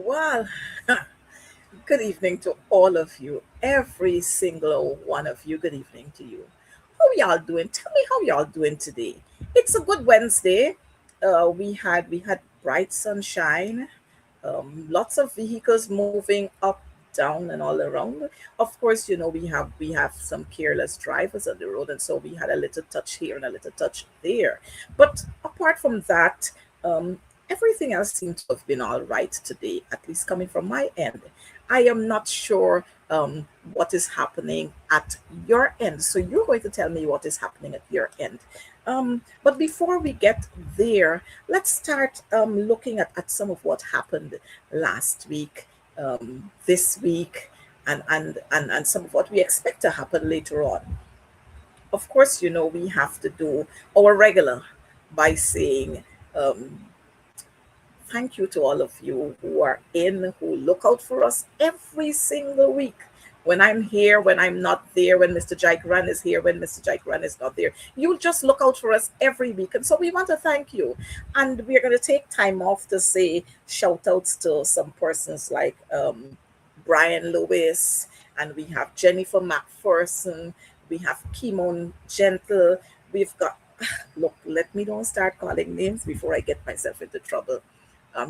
Well, good evening to all of you, every single one of you. Good evening to you. How y'all doing? Tell me how y'all doing today. It's a good Wednesday. We had bright sunshine, lots of vehicles moving up, down, and all around. Of course, we have some careless drivers on the road, and so we had a little touch here and a little touch there. But apart from that, everything else seemed to have been all right today, at least coming from my end. I am not sure what is happening at your end. So you're going to tell me what is happening at your end. But before we get there, let's start looking at some of what happened last week, this week, and some of what we expect to happen later on. Of course, we have to do our regular by saying thank you to all of you who are in, who look out for us every single week. When I'm here, when I'm not there, when Mr. Jaikran is here, when Mr. Jaikran is not there, you just look out for us every week. And so we want to thank you. And we're going to take time off to say shout outs to some persons like Brian Lewis, and we have Jennifer McPherson, we have Kimon Gentle, we've got, look, let me don't start calling names before I get myself into trouble,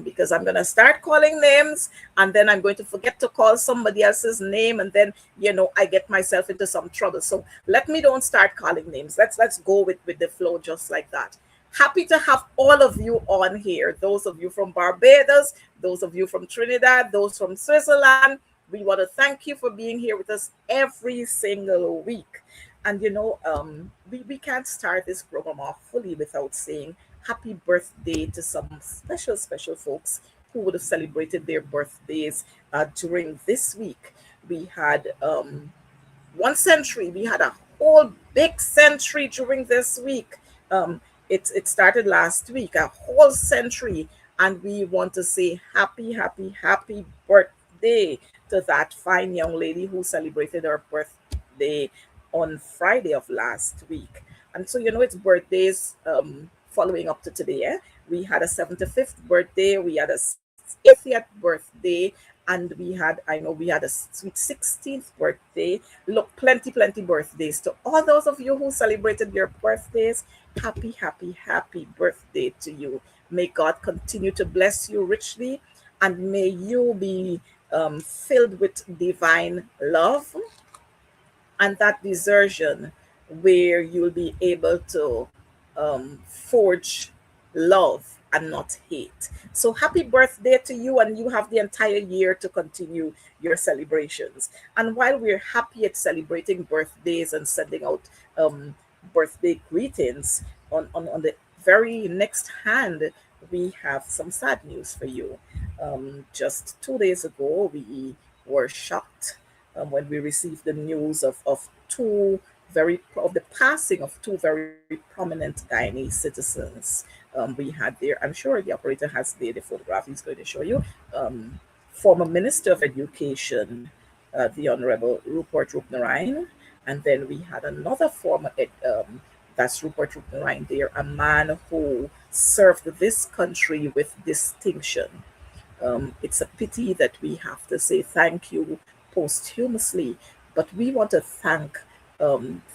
because I'm going to start calling names and then I'm going to forget to call somebody else's name, and then I get myself into some trouble. So let me don't start calling names. Let's go with the flow just like that. Happy to have all of you on here. Those of you from Barbados, those of you from Trinidad, those from Switzerland. We want to thank you for being here with us every single week. And we can't start this program off fully without saying happy birthday to some special, special folks who would have celebrated their birthdays during this week. We had 1 century. We had a whole big century during this week. It started last week, a whole century. And we want to say happy, happy, happy birthday to that fine young lady who celebrated her birthday on Friday of last week. And so, it's birthdays following up to today. We had a 75th birthday, we had a 80th birthday, and I know we had a sweet 16th birthday. Look, plenty birthdays to all those of you who celebrated your birthdays. Happy, happy, happy birthday to you. May God continue to bless you richly, and may you be filled with divine love and that desertion where you'll be able to forge love and not hate. So happy birthday to you, and you have the entire year to continue your celebrations. And while we're happy at celebrating birthdays and sending out birthday greetings, on the very next hand, we have some sad news for you. Just 2 days ago, we were shocked when we received the news of the passing of two very prominent Guyanese citizens. We had there, I'm sure the operator has there the photograph he's going to show you. Former Minister of Education, the Honorable Rupert Rupnaraine, and then we had another that's Rupert Rupnaraine there, a man who served this country with distinction. It's a pity that we have to say thank you posthumously, but we want to thank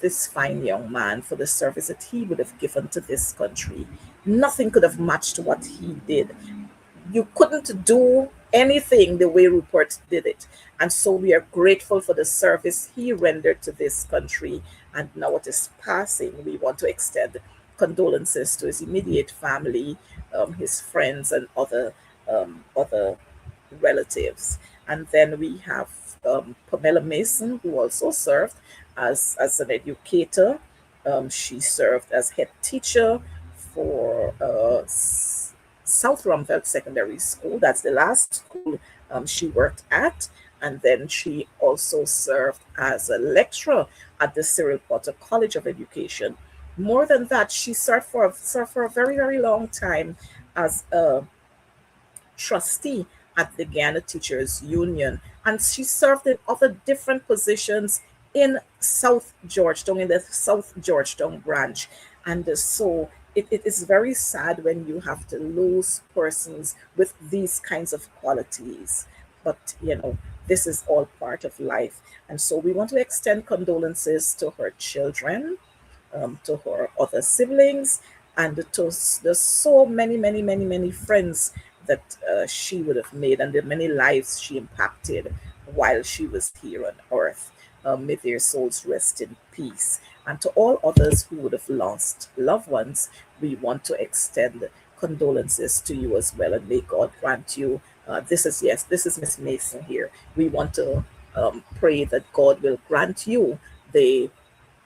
this fine young man for the service that he would have given to this country. Nothing could have matched what he did. You couldn't do anything the way Rupert did it. And so we are grateful for the service he rendered to this country. And now at his passing, we want to extend condolences to his immediate family, his friends, and other relatives. And then we have Pamela Mason, who also served as an educator. She served as head teacher for South Rumfeld Secondary School. That's the last school she worked at. And then she also served as a lecturer at the Cyril Potter College of Education. More than that, she served for a very, very long time as a trustee at the Guyana Teachers Union, and she served in other different positions in South Georgetown, in the South Georgetown branch. And so it is very sad when you have to lose persons with these kinds of qualities. But, this is all part of life. And so we want to extend condolences to her children, to her other siblings, and to the so many, many, many, many friends that she would have made, and the many lives she impacted while she was here on earth. May their souls rest in peace. And to all others who would have lost loved ones, we want to extend condolences to you as well. And may God grant you. This is Miss Mason here. We want to pray that God will grant you the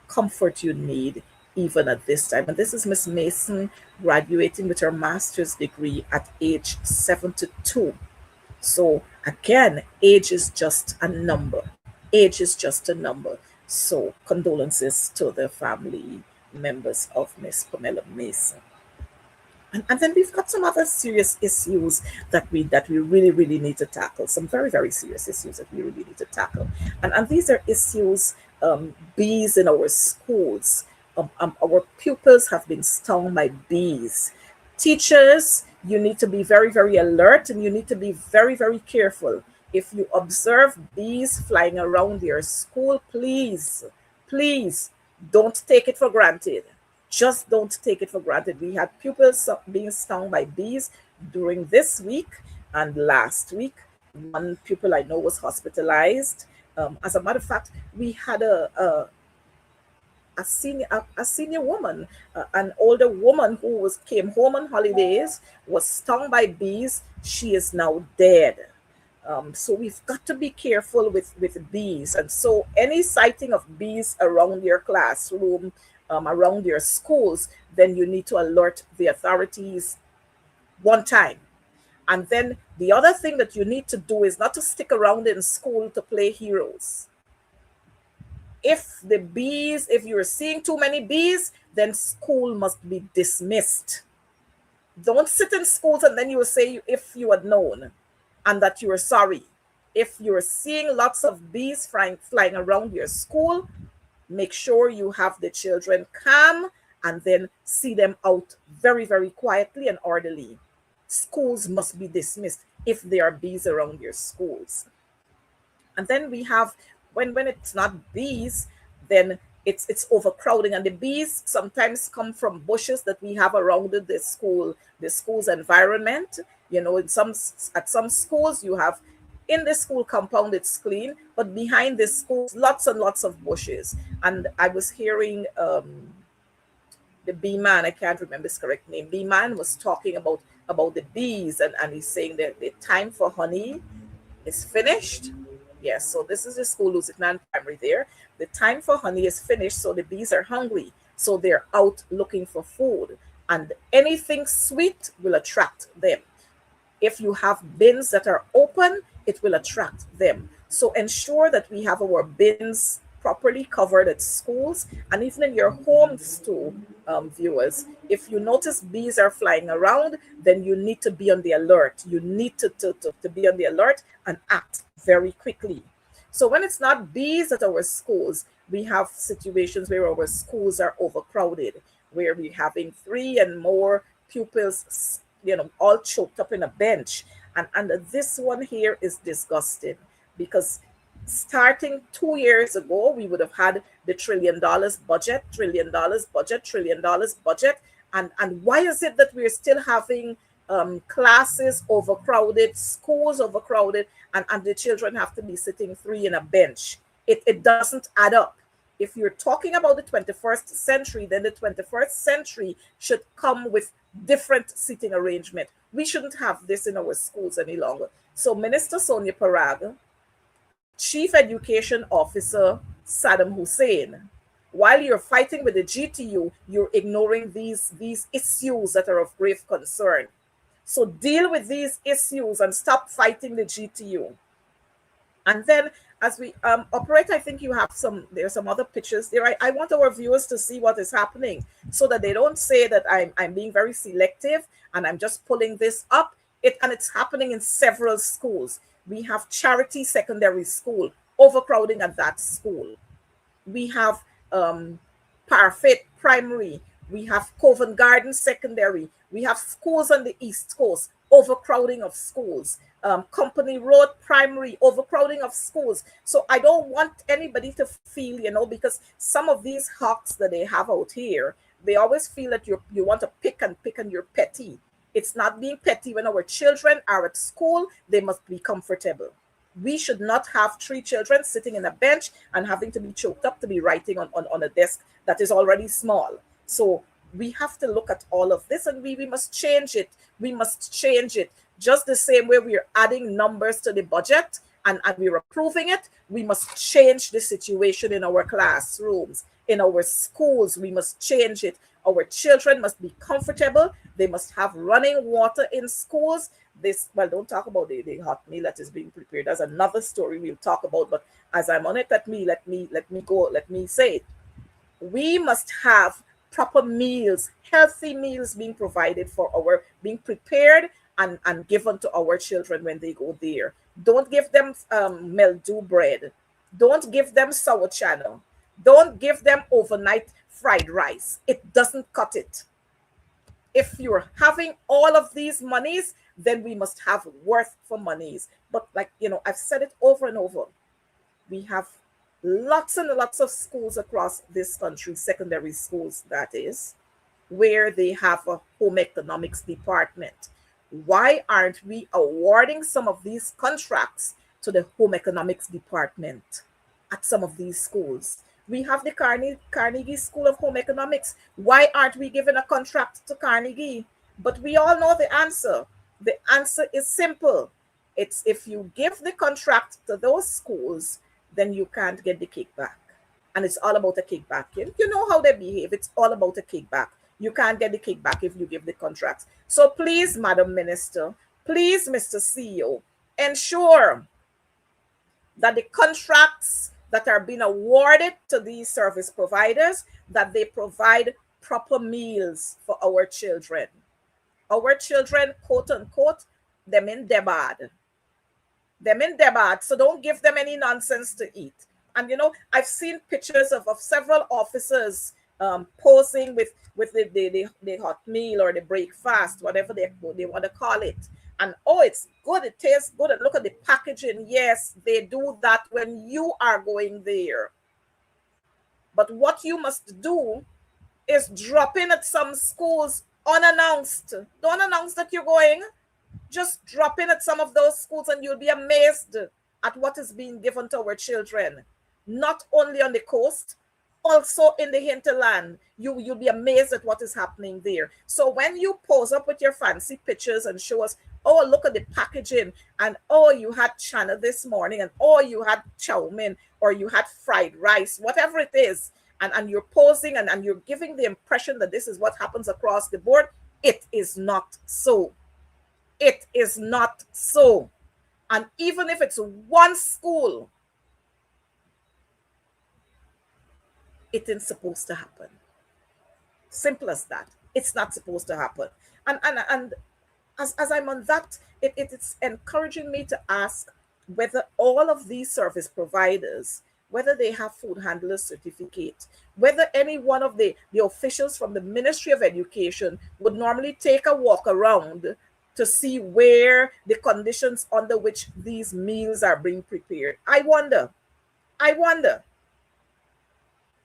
comfort you need even at this time. And this is Miss Mason graduating with her master's degree at age 72. So again, age is just a number. Age is just a number. So condolences to the family members of Miss Pamela Mason. And then we've got some other serious issues that we really, really need to tackle. Some very, very serious issues that we really need to tackle. And these are issues, bees in our schools. Our pupils have been stung by bees. Teachers, you need to be very, very alert, and you need to be very, very careful. If you observe bees flying around your school, please, please don't take it for granted. Just don't take it for granted. We had pupils being stung by bees during this week and last week. One pupil I know was hospitalized. As a matter of fact, we had a senior woman, an older woman who came home on holidays, was stung by bees. She is now dead. So we've got to be careful with bees. And so any sighting of bees around your classroom, around your schools, then you need to alert the authorities one time. And then the other thing that you need to do is not to stick around in school to play heroes. If you're seeing too many bees, then school must be dismissed. Don't sit in schools and then you will say if you had known and that you are sorry. If you're seeing lots of bees flying around your school, make sure you have the children calm and then see them out very, very quietly and orderly. Schools must be dismissed if there are bees around your schools. And then we have, when it's not bees, then it's overcrowding, and the bees sometimes come from bushes that we have around the school's environment. At some schools you have, in the school compound it's clean, but behind the schools lots and lots of bushes. And I was hearing the bee man, I can't remember his correct name, bee man was talking about the bees, and he's saying that the time for honey is finished. Yes, so this is the school, Lusignan Primary there. The time for honey is finished, so the bees are hungry. So they're out looking for food. And anything sweet will attract them. If you have bins that are open, it will attract them. So ensure that we have our bins properly covered at schools and even in your homes too, viewers. If you notice bees are flying around, then you need to be on the alert. You need to be on the alert and act very quickly. So when it's not bees at our schools, we have situations where our schools are overcrowded, where we're having 3 and more pupils, all choked up in a bench. And this one here is disgusting, because starting 2 years ago, we would have had the $1 trillion budget, $1 trillion budget. And why is it that we're still having classes overcrowded, schools overcrowded, and the children have to be sitting 3 in a bench? It doesn't add up. If you're talking about the 21st century, then the 21st century should come with different seating arrangement. We shouldn't have this in our schools any longer. So Minister Sonia Parag, Chief Education Officer Saddam Hussein, while you're fighting with the GTU, you're ignoring these issues that are of grave concern. So deal with these issues and stop fighting the GTU. And then as we operate, I think there's some other pictures there. I want our viewers to see what is happening so that they don't say that I'm being very selective and I'm just pulling this up. And it's happening in several schools. We have Charity Secondary School, overcrowding at that school. We have Parfait Primary, We have Covent Garden Secondary. We have schools on the East Coast, overcrowding of schools. Company Road Primary, overcrowding of schools. So I don't want anybody to feel, because some of these hawks that they have out here, they always feel that you want to pick and you're petty. It's not being petty. When our children are at school, they must be comfortable. We should not have 3 children sitting in a bench and having to be choked up to be writing on a desk that is already small. So we have to look at all of this, and we must change it. We must change it. Just the same way we're adding numbers to the budget and we're approving it, we must change the situation in our classrooms, in our schools. We must change it. Our children must be comfortable. They must have running water in schools. Don't talk about the hot meal that is being prepared. That's another story we'll talk about. But as I'm on it, let me say it. We must have proper meals, healthy meals being provided being prepared and given to our children when they go there. Don't give them mildew bread. Don't give them sour channel. Don't give them overnight fried rice. It doesn't cut it. If you're having all of these monies, then we must have worth for monies. But I've said it over and over. We have lots and lots of schools across this country, secondary schools that is, where they have a home economics department. Why aren't we awarding some of these contracts to the home economics department at some of these schools? We have the Carnegie School of Home Economics. Why aren't we giving a contract to Carnegie? But we all know the answer. The answer is simple. It's if you give the contract to those schools, then you can't get the kickback. And it's all about a kickback. You know how they behave. It's all about a kickback. You can't get the kickback if you give the contracts. So please, Madam Minister, please, Mr. CEO, ensure that the contracts that are being awarded to these service providers, that they provide proper meals for our children. Our children, quote unquote, them in debad. So don't give them any nonsense to eat. And I've seen pictures of several officers posing with the hot meal or the breakfast, whatever they want to call it. And it's good, it tastes good, and look at the packaging. Yes, they do that when you are going there. But what you must do is drop in at some schools unannounced. Don't announce that you're going. Just drop in at some of those schools and you'll be amazed at what is being given to our children. Not only on the coast, also in the hinterland. You'll be amazed at what is happening there. So when you pose up with your fancy pictures and show us, look at the packaging, and you had chana this morning, and you had chow mein, or you had fried rice, whatever it is, and you're posing and you're giving the impression that this is what happens across the board, it is not so. It is not so. And even if it's one school, it isn't supposed to happen. Simple as that. It's not supposed to happen. And as I'm on that, it's encouraging me to ask whether all of these service providers, whether they have food handler certificate, whether any one of the officials from the Ministry of Education would normally take a walk around to see where the conditions under which these meals are being prepared. I wonder.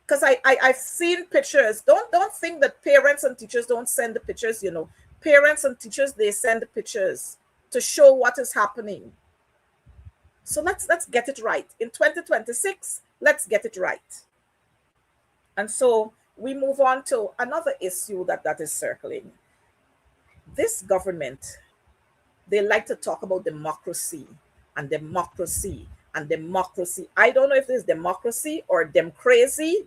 Because I've seen pictures. Don't think that parents and teachers don't send the pictures, Parents and teachers, they send the pictures to show what is happening. So let's get it right. In 2026, let's get it right. And so we move on to another issue that is circling. This government, they like to talk about democracy and democracy and democracy. I don't know if it's democracy or them crazy,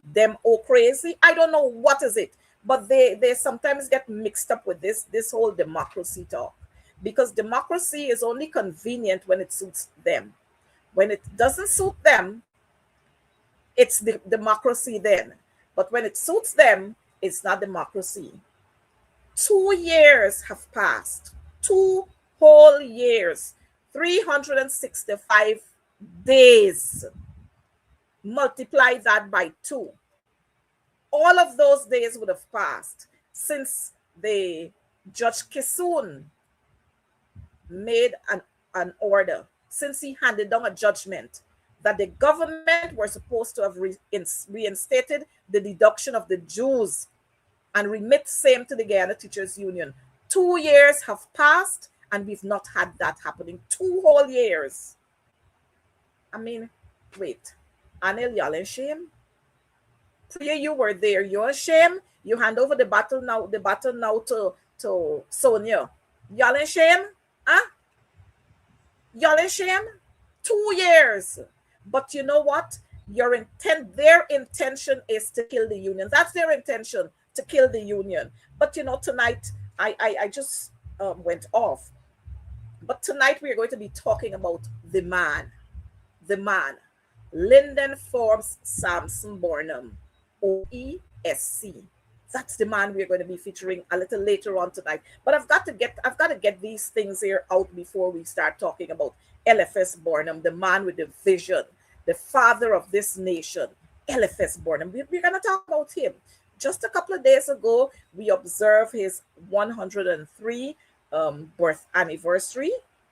crazy. I don't know what is it, but they sometimes get mixed up with this whole democracy talk, because democracy is only convenient when it suits them. When it doesn't suit them, it's the democracy then. But when it suits them, it's not democracy. 2 years have passed. 2 whole years. 365 days. Multiply that by 2. All of those days would have passed since the Judge Kisoon made an order, since he handed down a judgment that the government were supposed to have reinstated the deduction of the Jews and remit same to the Guyana Teachers Union. 2 years have passed and we've not had that happening. 2 whole years. I mean, wait. Anil, y'all in shame? Priya, you were there. You're ashamed. You hand over the battle now to Sonia. Y'all in shame? Huh? Y'all in shame? 2 years. But you know what? Their intention is to kill the union. That's their intention, to kill the union. But tonight I just went off. But tonight we are going to be talking about the man, Lyndon Forbes Samson Burnham, OESC. That's the man we're going to be featuring a little later on tonight. But I've got to get these things here out before we start talking about LFS Burnham, the man with the vision, the father of this nation. LFS Burnham. We're going to talk about him. Just a couple of days ago, we observed his 103 birth anniversary.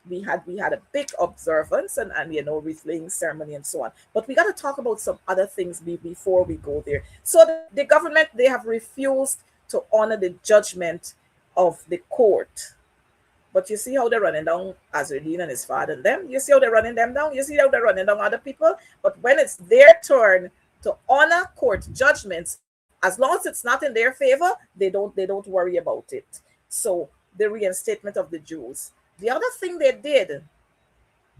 We had a big observance and wreath laying ceremony and so on. But we got to talk about some other things before we go there. So the government, they have refused to honor the judgment of the court. But you see how they're running down Azruddin and his father and them. You see how they're running them down. You see how they're running down other people. But when it's their turn to honor court judgments, as long as it's not in their favor, they don't worry about it. So the reinstatement of the Jews. The other thing they did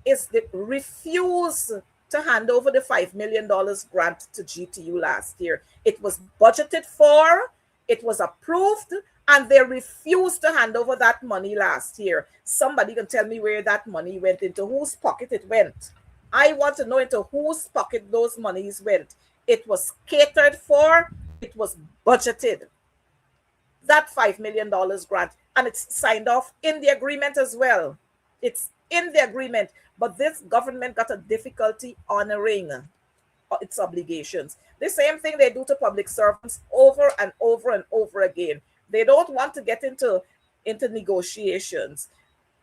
is they refused to hand over the $5 million grant to GTU last year. It was budgeted for, it was approved, and they refused to hand over that money last year. Somebody can tell me where that money went, into whose pocket it went. I want to know into whose pocket those monies went. It was catered for, it was budgeted. That $5 million grant, and it's signed off in the agreement as well. It's in the agreement, but this government got a difficulty honoring its obligations. The same thing they do to public servants over and over and over again. They don't want to get into negotiations.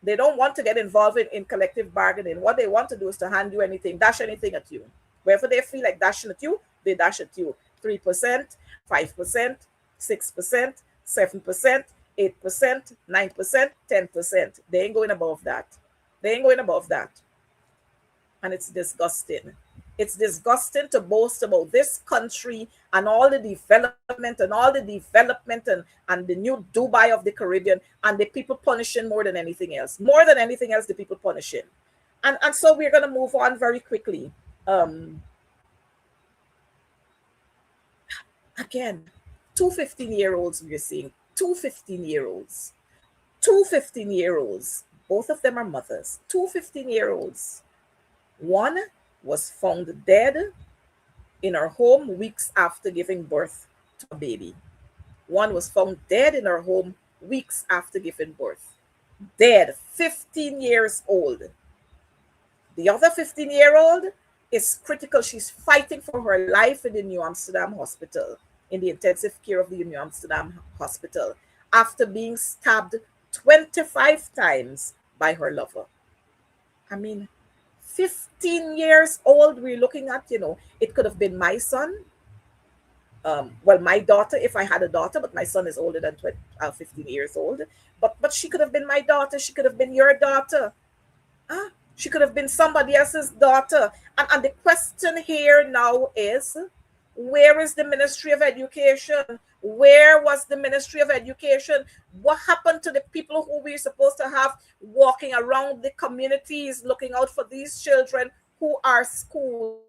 They don't want to get involved in collective bargaining. What they want to do is to hand you anything, dash anything at you. Wherever they feel like dashing at you, they dash at you. 3%, 5%, 6%, 7%, 8%, 9%, 10%. They ain't going above that. They ain't going above that. And it's disgusting. It's disgusting to boast about this country and all the development and the new Dubai of the Caribbean, and the people punishing more than anything else. More than anything else, the people punishing. And so we're going to move on very quickly. Again, 2 15-year-olds we're seeing. 2 15-year-olds. 2 15-year-olds. Both of them are mothers. 2 15-year-olds. One was found dead in her home weeks after giving birth to a baby. One was found dead in her home weeks after giving birth. Dead, 15 years old. The other 15-year-old is critical. She's fighting for her life in the New Amsterdam hospital, in the intensive care of the New Amsterdam hospital, after being stabbed 25 times by her lover. I mean, 15 years old, we're looking at, it could have been my son. Well, my daughter, if I had a daughter, but my son is older than 15 years old. But she could have been my daughter. She could have been your daughter. She could have been somebody else's daughter. And the question here now is, where is the Ministry of Education? Where was the Ministry of Education? What happened to the people who we're supposed to have walking around the communities looking out for these children who are school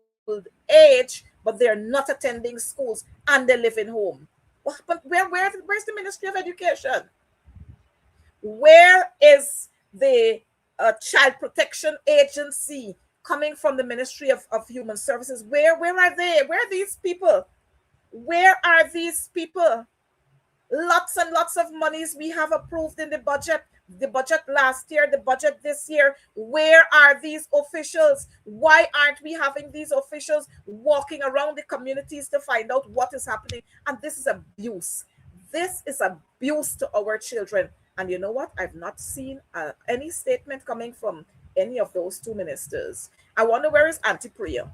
age, but they're not attending schools and they live in home? What happened? Where's the Ministry of Education? Where is the Child Protection Agency coming from the Ministry of Human Services? Where are they? Where are these people? Where are these people? Lots and lots of monies we have approved in the budget, The budget last year, the budget this year. Where are these officials? Why aren't we having these officials walking around the communities to find out what is happening? And this is abuse. This is abuse to our children. And you know what? I've not seen any statement coming from any of those two ministers. I wonder where is Auntie Priya?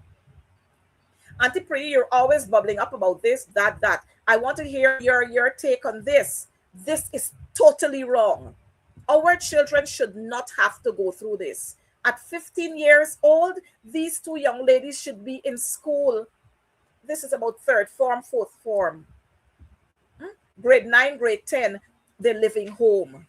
Auntie Priya, you're always bubbling up about this, that. I want to hear your take on this. This is totally wrong. Our children should not have to go through this. At 15 years old, these two young ladies should be in school. This is about third form, fourth form. Grade 9, grade 10, they're living home.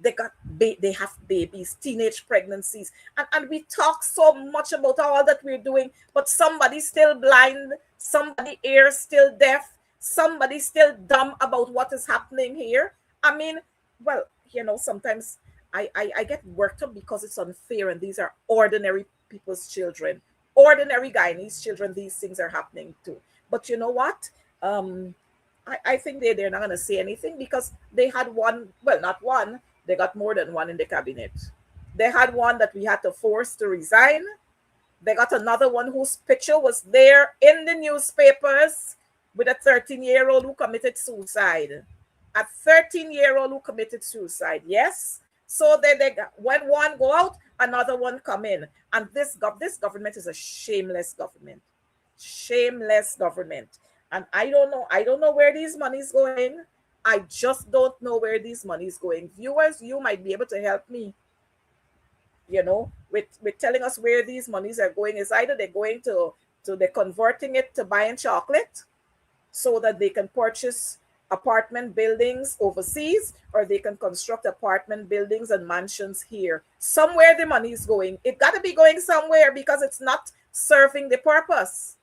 They have babies, teenage pregnancies, and we talk so much about all that we're doing, but somebody's still blind, somebody ears still deaf, somebody's still dumb about what is happening here. I mean, well, sometimes I get worked up because it's unfair, and these are ordinary people's children, ordinary Guyanese children. These things are happening too. But you know what? I think they're not going to say anything, because they had one, well, not one, they got more than one in the cabinet. They had one that we had to force to resign. They got another one whose picture was there in the newspapers with a 13-year-old who committed suicide. A 13-year-old who committed suicide, yes. So when one go out, another one come in. And this government is a shameless government. Shameless government. And I don't know where these money's going. I just don't know where these money's going. Viewers, you might be able to help me, with telling us where these monies are going. Is either they're going to they're converting it to buying chocolate so that they can purchase apartment buildings overseas, or they can construct apartment buildings and mansions here. Somewhere the money is going. It got to be going somewhere, because it's not serving the purpose.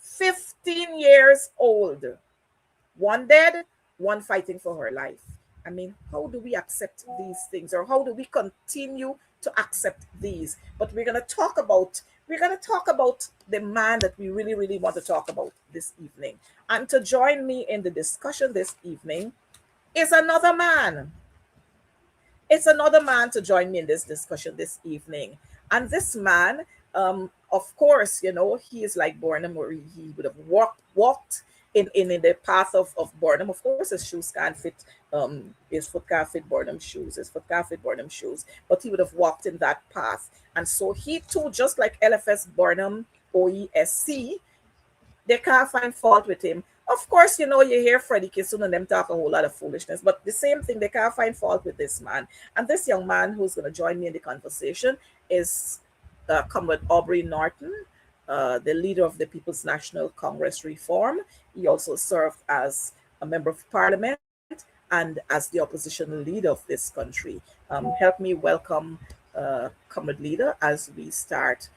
15 years old. One dead, one fighting for her life. I mean, how do we accept these things, or how do we continue to accept these? But we're going to talk about the man that we really, really want to talk about this evening. And to join me in the discussion this evening is another man. It's another man to join me in this discussion this evening. And this man, of course, he is like Burnham, where he would have walked in the path of Burnham. Of course, his shoes can't fit, his foot can't fit Burnham's shoes, but he would have walked in that path. And so he too, just like LFS Burnham, OESC, they can't find fault with him. Of course, you hear Freddie Kissoon and them talk a whole lot of foolishness, but the same thing, they can't find fault with this man. And this young man who's going to join me in the conversation is Comrade Aubrey Norton, the leader of the People's National Congress Reform. He also served as a member of parliament and as the opposition leader of this country. Help me welcome Comrade Leader as we start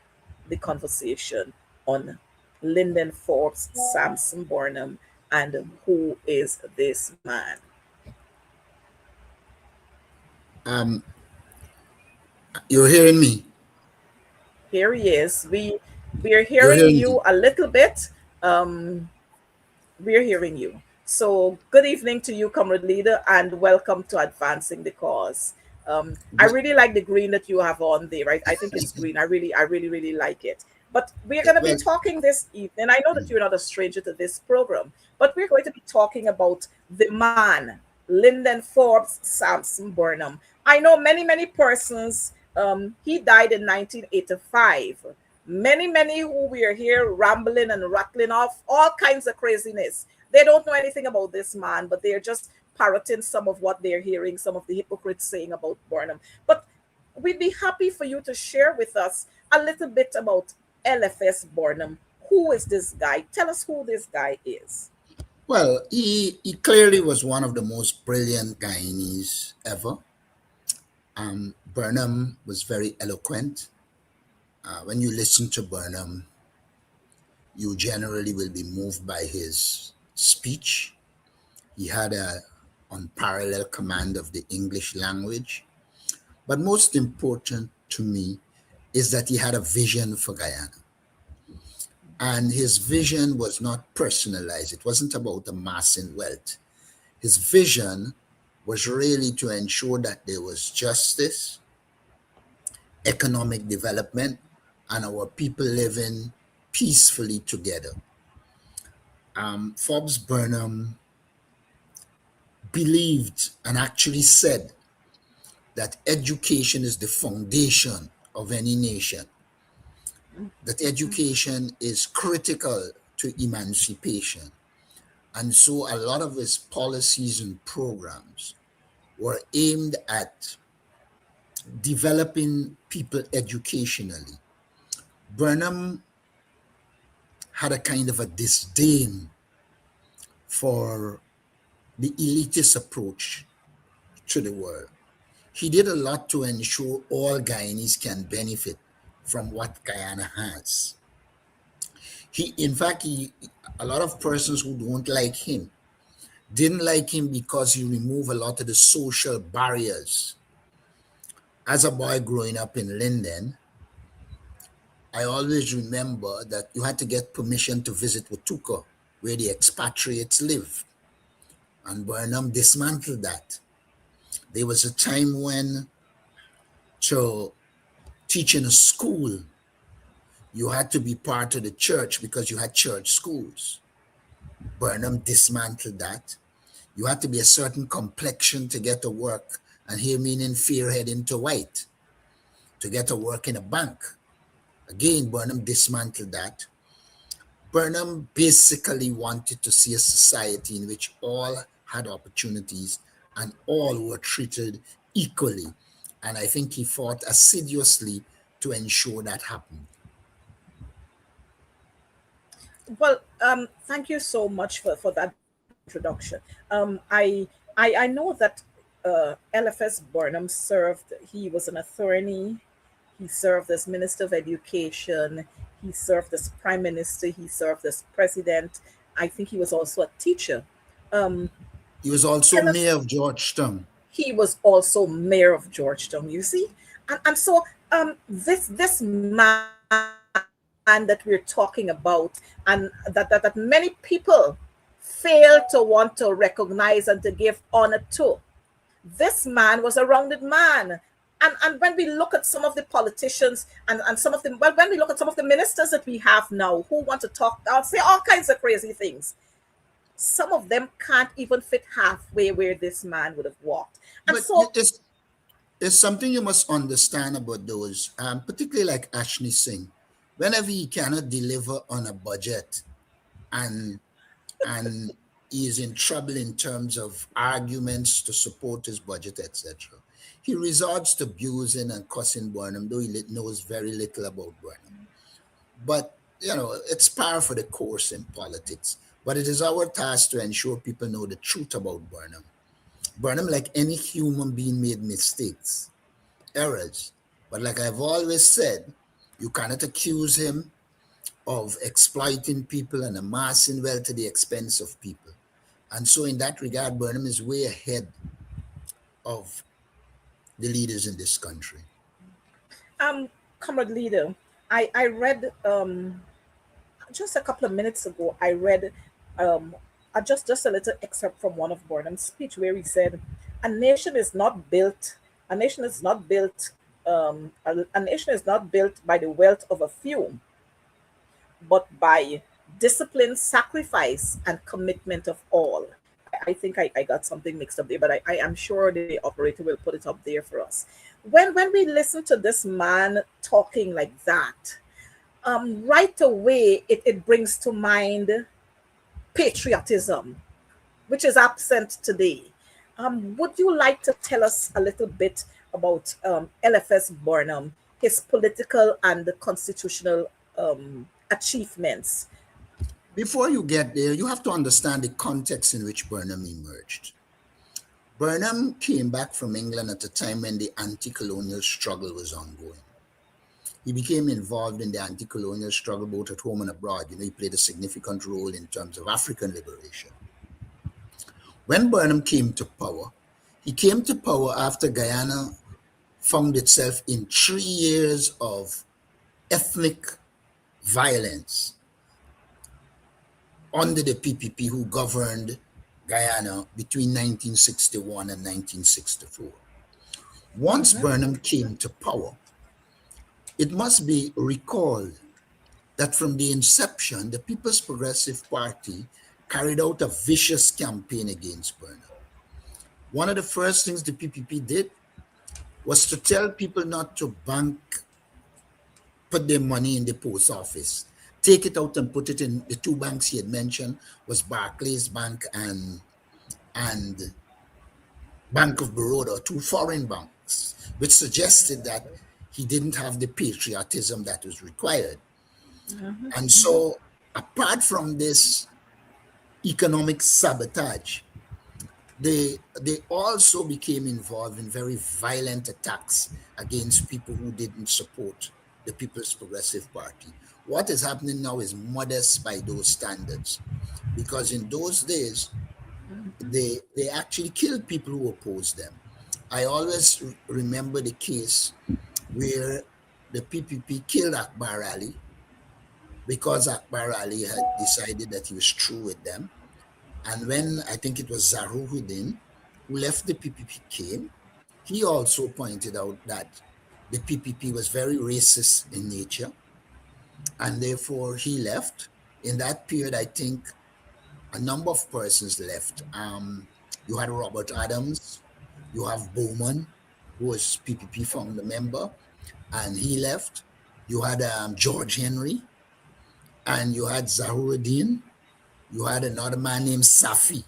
the conversation on Lyndon Forbes, Samson Burnham, and who is this man? You're hearing me? Here he is. We're hearing you a little bit. We're hearing you. So good evening to you, Comrade Leader, and welcome to Advancing the Cause. I really like the green that you have on there, right? I think it's green. I really like it. But we're going to be talking this evening. I know that you're not a stranger to this program, but we're going to be talking about the man, Lyndon Forbes Samson Burnham. I know many persons. He died in 1985. Many who we are here rambling and rattling off all kinds of craziness. They don't know anything about this man, but they're just parroting some of what they're hearing, some of the hypocrites saying about Burnham. But we'd be happy for you to share with us a little bit about LFS Burnham. Who is this guy? Tell us who this guy is. Well, he clearly was one of the most brilliant Guyanese ever. Burnham was very eloquent. When you listen to Burnham, you generally will be moved by his speech. He had an unparalleled command of the English language. But most important to me is that he had a vision for Guyana. And his vision was not personalized. It wasn't about amassing wealth. His vision was really to ensure that there was justice, economic development, and our people living peacefully together. Forbes Burnham believed and actually said that education is the foundation of any nation, that education is critical to emancipation. And so a lot of his policies and programs were aimed at developing people educationally. Burnham had a kind of a disdain for the elitist approach to the world. He did a lot to ensure all Guyanese can benefit from what Guyana has. In fact, a lot of persons who don't like him didn't like him because he removed a lot of the social barriers. As a boy growing up in Linden, I always remember that you had to get permission to visit Watuka, where the expatriates lived. And Burnham dismantled that. There was a time when to teach in a school, you had to be part of the church because you had church schools. Burnham dismantled that. You had to be a certain complexion to get to work, and here meaning fair-head into white, to get to work in a bank. Again, Burnham dismantled that. Burnham basically wanted to see a society in which all had opportunities and all were treated equally. And I think he fought assiduously to ensure that happened. Well, thank you so much for that introduction. I know that LFS Burnham served. He was an attorney. He served as Minister of Education. He served as Prime Minister. He served as President. I think he was also a teacher. Um, He was also tell us, mayor of Georgetown. he was also mayor of Georgetown. You see, and so this man that we're talking about, and that many people fail to want to recognize and to give honor to. This man was a rounded man. And when we look at some of the politicians and some of the, well, when we look at some of the ministers that we have now who want to talk, I'll say all kinds of crazy things. Some of them can't even fit halfway where this man would have walked. And But so, there's something you must understand about those, particularly like Ashley Singh. Whenever he cannot deliver on a budget and and he is in trouble in terms of arguments to support his budget, etc., he resorts to abusing and cussing Burnham, though he knows very little about Burnham. But, it's par for the course in politics. But it is our task to ensure people know the truth about Burnham. Burnham, like any human being, made mistakes, errors. But like I've always said, you cannot accuse him of exploiting people and amassing wealth at the expense of people. And so in that regard, Burnham is way ahead of the leaders in this country. Comrade Leader, I read just a couple of minutes ago, I read just a little excerpt from one of Burnham's speech where he said, "A nation is not built. A nation is not built. A nation is not built by the wealth of a few, but by discipline, sacrifice, and commitment of all." I think I got something mixed up there, but I am sure the operator will put it up there for us. When we listen to this man talking like that, right away it brings to mind patriotism, which is absent today. Would you like to tell us a little bit about LFS Burnham, his political and constitutional achievements? Before you get there, you have to understand the context in which Burnham emerged. Burnham came back from England at a time when the anti-colonial struggle was ongoing. He became involved in the anti-colonial struggle both at home and abroad. He played a significant role in terms of African liberation. When Burnham came to power, he came to power after Guyana found itself in 3 years of ethnic violence under the PPP who governed Guyana between 1961 and 1964. Once Mm-hmm. Burnham came to power, it must be recalled that from the inception, the People's Progressive Party carried out a vicious campaign against Burnham. One of the first things the PPP did was to tell people not to put their money in the post office. Take it out and put it in the two banks he had mentioned was Barclays Bank and Bank of Baroda, two foreign banks, which suggested that he didn't have the patriotism that was required. And so, apart from this economic sabotage, they also became involved in very violent attacks against people who didn't support the People's Progressive Party. What is happening now is modest by those standards, because in those days they actually killed people who opposed them. I always remember the case where the PPP killed Akbar Ali because Akbar Ali had decided that he was through with them. And when I think it was Zaruhuddin who left the PPP came, he also pointed out that the PPP was very racist in nature, and therefore he left. In that period, I think a number of persons left. You had Robert Adams, you have Bowman, who was PPP founder member, and he left. You had George Henry, and you had Zahuruddin. You had another man named Safi.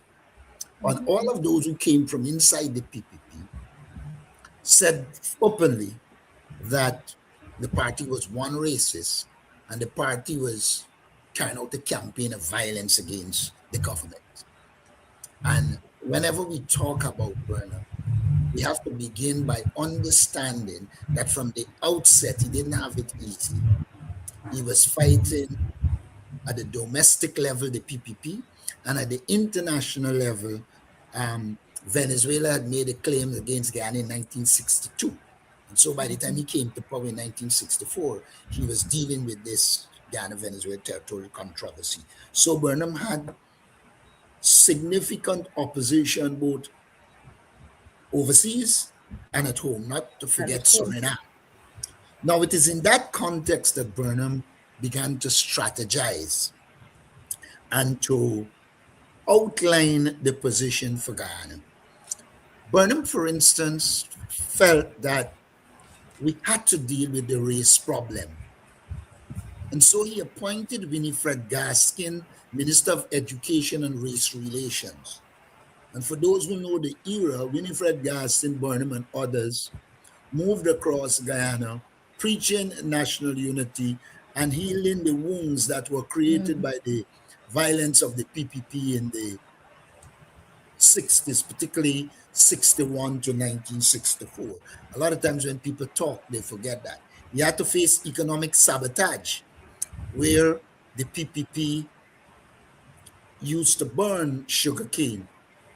And all of those who came from inside the PPP said openly that the party was one racist and the party was carrying out a campaign of violence against the government. And whenever we talk about Burnham, we have to begin by understanding that from the outset, he didn't have it easy. He was fighting at the domestic level, the PPP, and at the international level, Venezuela had made a claim against Guyana in 1962. And so by the time he came to power in 1964, he was dealing with this Guyana-Venezuela territorial controversy. So Burnham had significant opposition both overseas and at home, not to And forget at home. Suriname. Now, it is in that context that Burnham began to strategize and to outline the position for Guyana. Burnham, for instance, felt that we had to deal with the race problem. And so he appointed Winifred Gaskin, Minister of Education and Race Relations. And for those who know the era, Winifred Gaskin, Burnham, and others moved across Guyana, preaching national unity and healing the wounds that were created by the violence of the PPP in the 60s, particularly 61 to 1964. A lot of times when people talk, they forget that. He had to face economic sabotage, where the PPP used to burn sugarcane.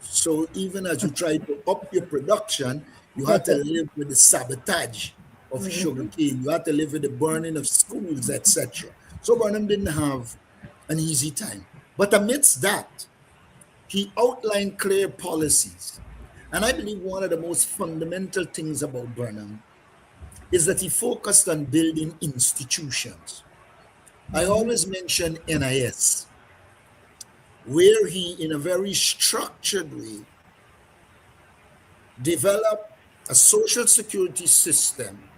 So even as you try to up your production, you had to live with the sabotage of sugarcane. You had to live with the burning of schools, etc. So Burnham didn't have an easy time. But amidst that, he outlined clear policies. And I believe one of the most fundamental things about Burnham is that he focused on building institutions. I always mention NIS, where he, in a very structured way, developed a social security system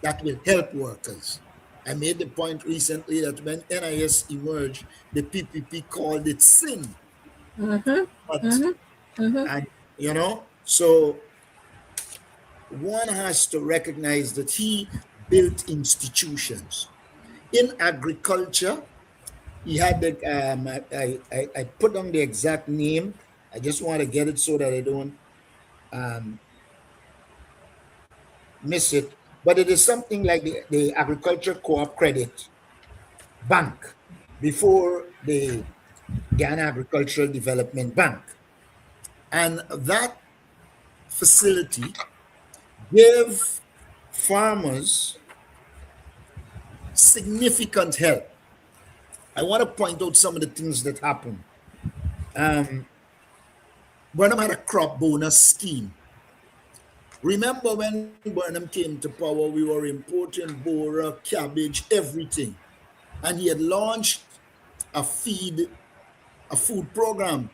that will help workers. I made the point recently that when NIS emerged, the PPP called it sin. But, and so one has to recognize that he built institutions. In agriculture, he had the, I put down the exact name. I just want to get it so that I don't miss it. But it is something like the Agriculture Co-op Credit Bank before the Ghana Agricultural Development Bank. And that facility gave farmers significant help. I want to point out some of the things that happened. Burnham had a crop bonus scheme. Remember when Burnham came to power, we were importing bora, cabbage, everything. And he had launched a a food program.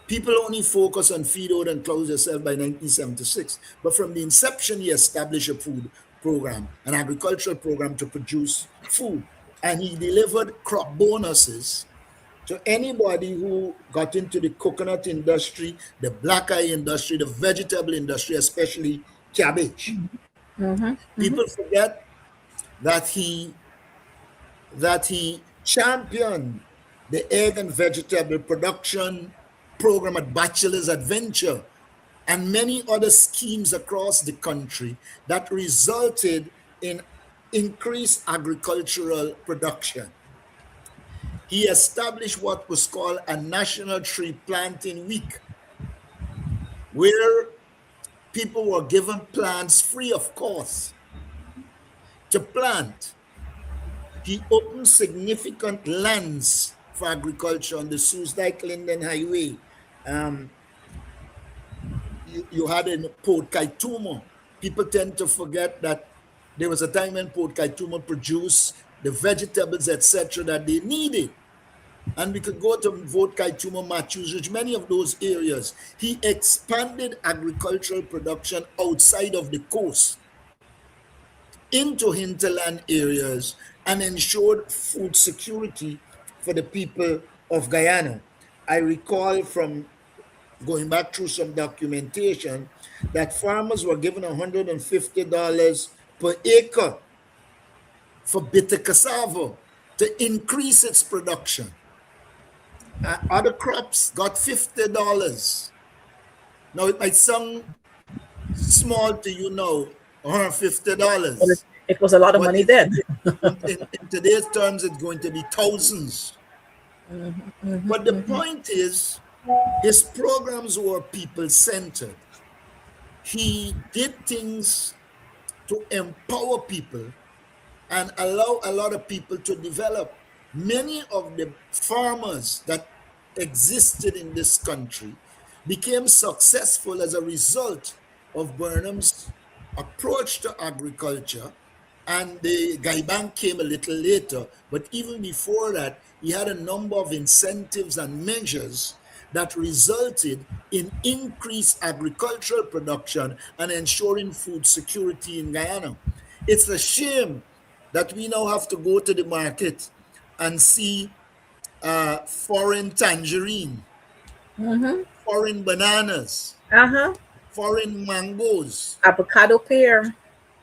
People only focus on feed, oat, and clothe yourself by 1976. But from the inception, he established a food program, an agricultural program to produce food. And he delivered crop bonuses to anybody who got into the coconut industry, the black eye industry, the vegetable industry, especially cabbage. Mm-hmm. Mm-hmm. People forget that he championed the egg and vegetable production program at Bachelor's Adventure and many other schemes across the country that resulted in increased agricultural production. He established what was called a National Tree Planting Week, where people were given plants free of cost to plant. He opened significant lands for agriculture on the Susdike Linden Highway. You had in Port Kaitumo. People tend to forget that there was a time when Port Kaitumo produced the vegetables, etc., that they needed. And we could go to Fort Kaitumo, Matthews Ridge, many of those areas. He expanded agricultural production outside of the coast into hinterland areas and ensured food security for the people of Guyana. I recall from going back through some documentation that farmers were given $150 per acre for bitter cassava to increase its production. Other crops got $50. Now, it might sound small to you now, But $150. it was a lot of But money then. in today's terms, it's going to be thousands. Mm-hmm. Mm-hmm. But the Mm-hmm. point is, his programs were people centered. He did things to empower people and allow a lot of people to develop. Many of the farmers that existed in this country became successful as a result of Burnham's approach to agriculture. And the Guy Bank came a little later, but even before that, he had a number of incentives and measures that resulted in increased agricultural production and ensuring food security in Guyana. It's a shame that we now have to go to the market and see foreign tangerine, Mm-hmm. foreign bananas, Uh-huh. foreign mangoes. Avocado pear.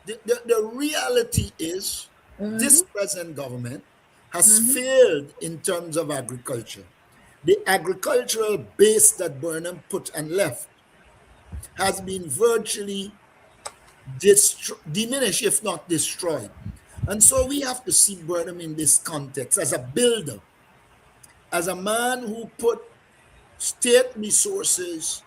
The reality is Mm-hmm. this present government has Mm-hmm. failed in terms of agriculture. The agricultural base that Burnham put and left has been virtually diminished, if not destroyed. And so we have to see Burnham in this context as a builder, as a man who put state resources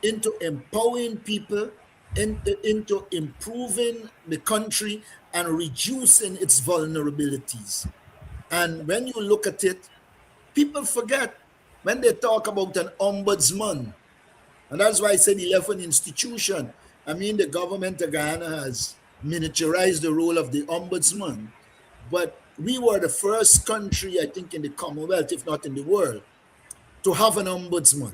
into empowering people, into improving the country and reducing its vulnerabilities. And when you look at it, people forget when they talk about an ombudsman. And that's why I said 11 institution. I mean, the government of Guyana has miniaturized the role of the ombudsman. But we were the first country, I think, in the Commonwealth, if not in the world, to have an ombudsman.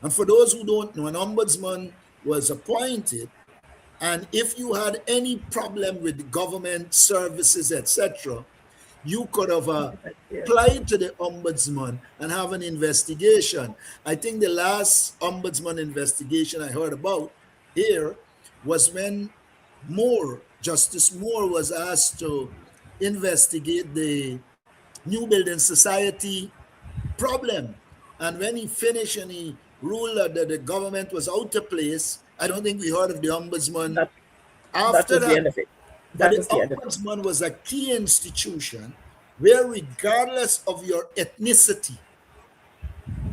And for those who don't know, an ombudsman was appointed. And if you had any problem with the government services, etc., you could have applied to the ombudsman and have an investigation. I think the last ombudsman investigation I heard about here was when Justice Moore was asked to investigate the New Building Society problem. And when he finished and he ruled that the government was out of place, I don't think we heard of the ombudsman That that after was the that. end of it. But That the was the end of it. ombudsman was a key institution where, regardless of your ethnicity,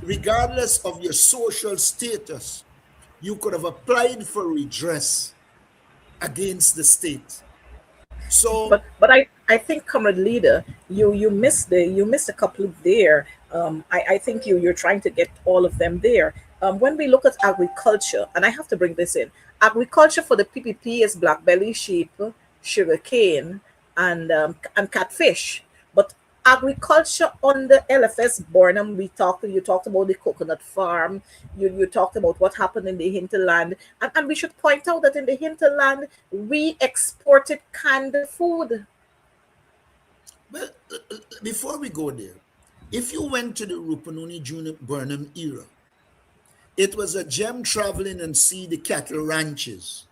regardless of your social status, you could have applied for redress against the state. So, But I think, comrade leader, you missed a couple there I think you're trying to get all of them there. When we look at agriculture, and I have to bring this in, agriculture for the PPP is black belly sheep, sugarcane, and catfish. But agriculture on the LFS Burnham, you talked about the coconut farm, you talked about what happened in the hinterland, and we should point out that in the hinterland we exported canned food. Well, before we go there, if you went to the Rupununi Junior Burnham era, it was a gem traveling and see the cattle ranches,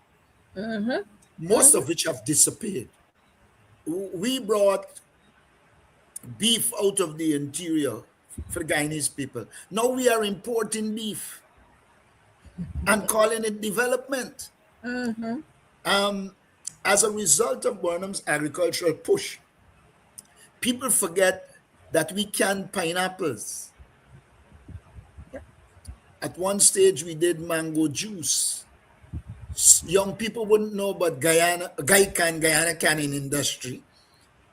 most of which have disappeared. We brought beef out of the interior for the Guyanese people. Now we are importing beef and calling it development. Um, as a result of Burnham's agricultural push, people forget that we can pineapples. Yep. At one stage, we did mango juice. Young people wouldn't know about Guyana canning industry,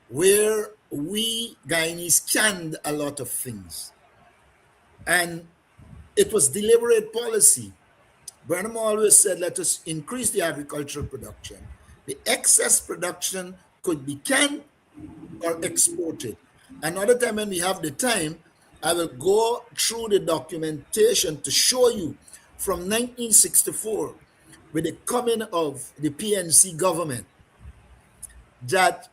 where we Guyanese canned a lot of things. And it was deliberate policy. Burnham always said, let us increase the agricultural production. The excess production could be canned or exported. Another time when we have the time, I will go through the documentation to show you from 1964, with the coming of the PNC government, that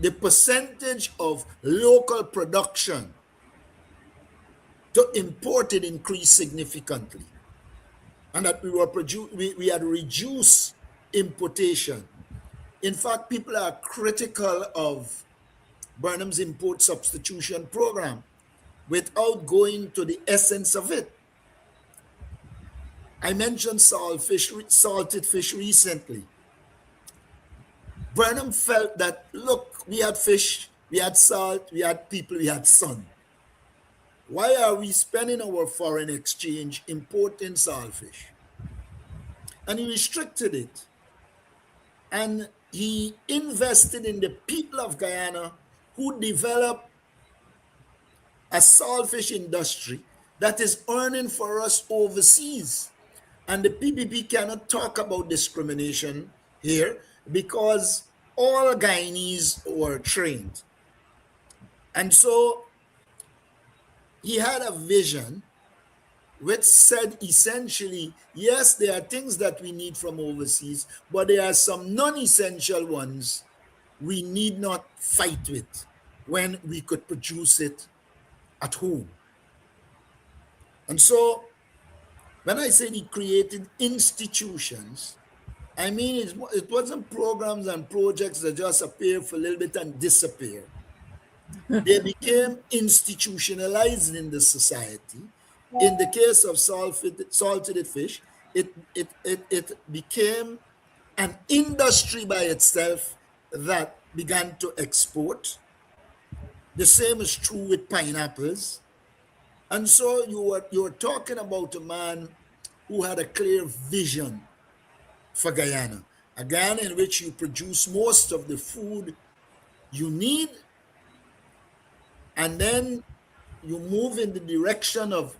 the percentage of local production to imported increased significantly, and that we had reduced importation. In fact, people are critical of Burnham's import substitution program without going to the essence of it. I mentioned salted fish recently. Burnham felt that, look, we had fish, we had salt, we had people, we had sun. Why are we spending our foreign exchange importing saltfish? And he restricted it. And he invested in the people of Guyana who developed a saltfish industry that is earning for us overseas. And the PPP cannot talk about discrimination here because all Guyanese were trained. And so he had a vision which said essentially, yes, there are things that we need from overseas, but there are some non-essential ones we need not fight with when we could produce it at home. And so when I say he created institutions, I mean it wasn't programs and projects that just appear for a little bit and disappear. They became institutionalized in the society. In the case of salted fish, it became an industry by itself that began to export. The same is true with pineapples. And so you were talking about a man who had a clear vision for Guyana, a Guyana in which you produce most of the food you need, and then you move in the direction of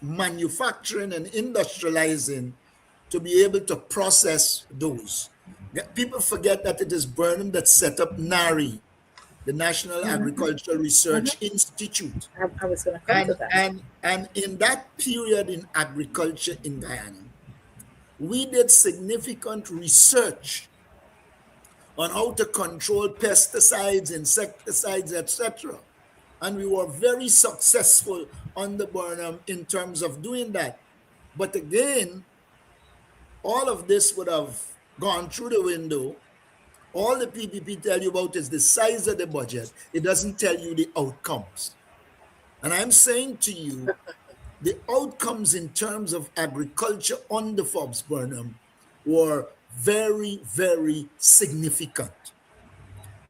manufacturing and industrializing to be able to process those. People forget that it is Burnham that set up NARI, the National Agricultural Research Institute. I was going to come to that. And in that period in agriculture in Guyana, we did significant research on how to control pesticides, insecticides, etc. And we were very successful under Burnham in terms of doing that. But again, all of this would have gone through the window. All the PPP tell you about is the size of the budget. It doesn't tell you the outcomes. And I'm saying to you, the outcomes in terms of agriculture under Forbes Burnham were very, very significant.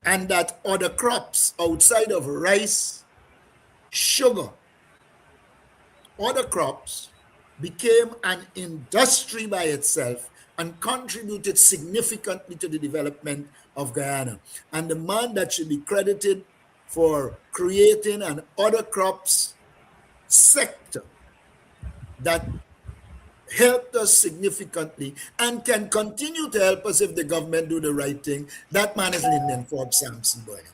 And that other crops outside of rice, sugar, other crops became an industry by itself and contributed significantly to the development of Guyana. And the man that should be credited for creating an other crops sector that helped us significantly and can continue to help us if the government do the right thing. That man is Lyndon Forbes Sampson Burnham.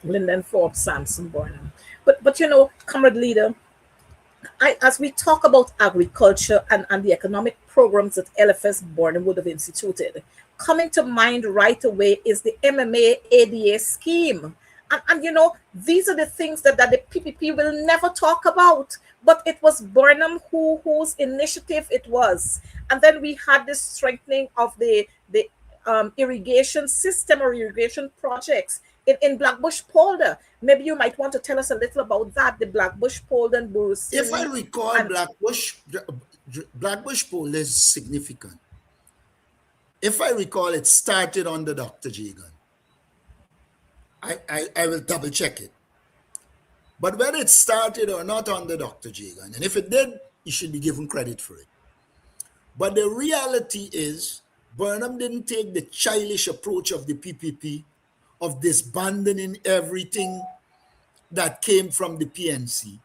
Lyndon Forbes Sampson Burnham. But you know, comrade leader, as we talk about agriculture and the economic programs that LFS Burnham would have instituted, coming to mind right away is the MMA ADA scheme. And you know, these are the things that the PPP will never talk about. But it was Burnham whose initiative it was. And then we had this strengthening of the irrigation system or irrigation projects in Blackbush Polder. Maybe you might want to tell us a little about that, the Blackbush Polder and If I Burusiri. recall, And Blackbush poll is significant. If I recall, it started under Dr. Jagan. I will double check it. But whether it started or not under Dr. Jagan, and if it did, you should be given credit for it. But the reality is, Burnham didn't take the childish approach of the PPP of disbanding everything that came from the PNC.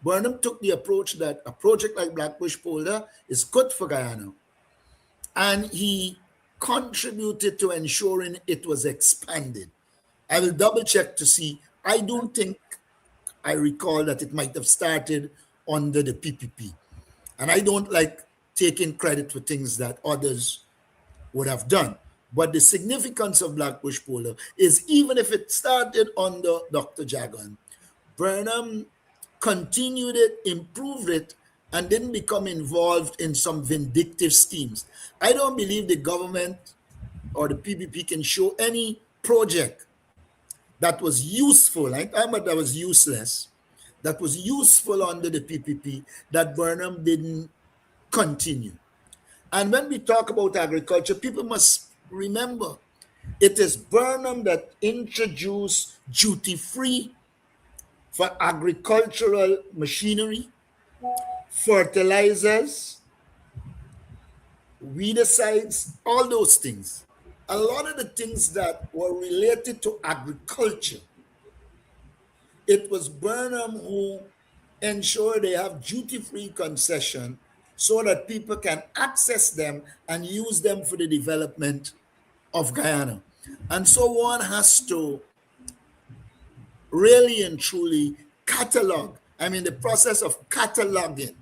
Burnham took the approach that a project like Blackbush Polder is good for Guyana. And he contributed to ensuring it was expanded. I will double check to see. I don't think I recall that it might have started under the PPP. And I don't like taking credit for things that others would have done. But the significance of Blackbush Polder is even if it started under Dr. Jagan, Burnham continued it, improved it, and didn't become involved in some vindictive schemes. I don't believe the government or the PPP can show any project that was useful, I'm talking that was useless, that was useful under the PPP that Burnham didn't continue. And when we talk about agriculture, people must remember it is Burnham that introduced duty-free for agricultural machinery, fertilizers, weedicides, all those things. A lot of the things that were related to agriculture, it was Burnham who ensured they have duty-free concession so that people can access them and use them for the development of Guyana. And so one has to really and truly catalog, the process of cataloging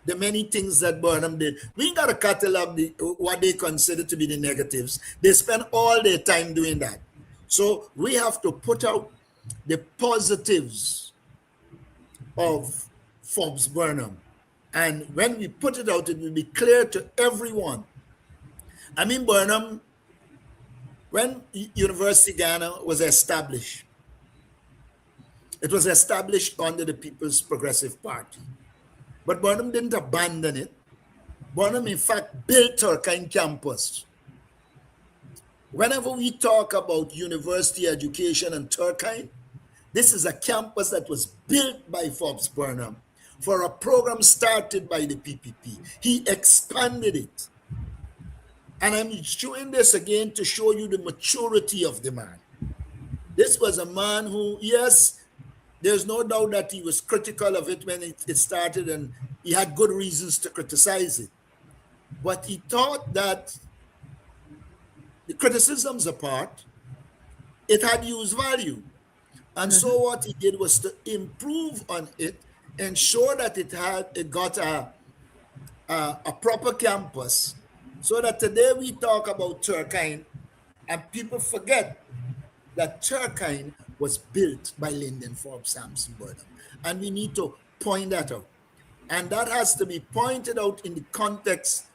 the many things that Burnham did. We got to catalog what they consider to be the negatives. They spend all their time doing that. So we have to put out the positives of Forbes Burnham. And when we put it out, it will be clear to everyone. Burnham, when University Ghana was established, it was established under the People's Progressive Party. But Burnham didn't abandon it. Burnham, in fact, built Turkine campus. Whenever we talk about university education and Turkine, this is a campus that was built by Forbes Burnham for a program started by the PPP. He expanded it. And I'm showing this again to show you the maturity of the man. This was a man who, yes, there's no doubt that he was critical of it when it started, and he had good reasons to criticize it. But he thought that, the criticisms apart, it had used value. And so what he did was to improve on it, ensure that it got a proper campus, so that today we talk about Turkine and people forget that Turkine was built by Lyndon Forbes Sampson Burnham. And we need to point that out. And that has to be pointed out in the context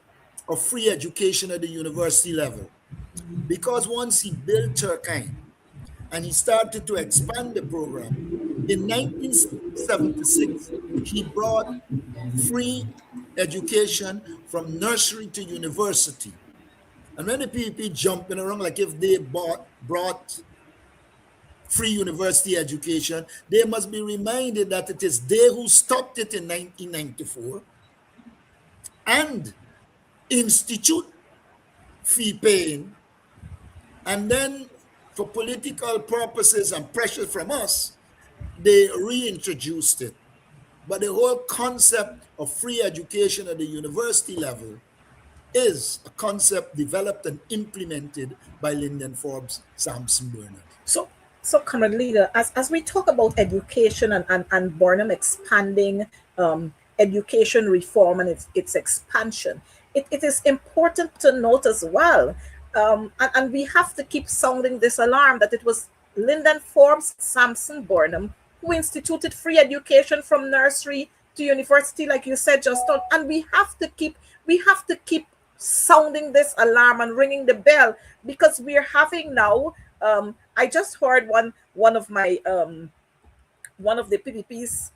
of free education at the university level. Because once he built Turkine and he started to expand the program, in 1976, he brought free education from nursery to university. And when the people jumping around like if they brought free university education, they must be reminded that it is they who stopped it in 1994 and institute fee paying, and then For political purposes and pressure from us, they reintroduced it. But the whole concept of free education at the university level is a concept developed and implemented by Lyndon Forbes, Sampson Burnham. So, so current leader, as we talk about education and Burnham expanding education reform and its expansion, it is important to note as well, and we have to keep sounding this alarm that it was Lyndon Forbes Sampson Burnham who instituted free education from nursery to university, like you said just now, and we have to keep sounding this alarm and ringing the bell because we're having now. I just heard one of the PPP's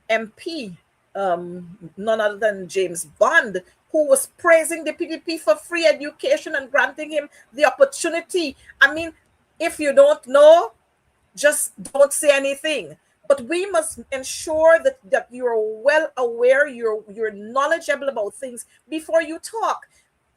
MP, none other than James Bond, who was praising the PPP for free education and granting him the opportunity. I mean, if you don't know, just don't say anything. But we must ensure that you're well aware, you're knowledgeable about things before you talk.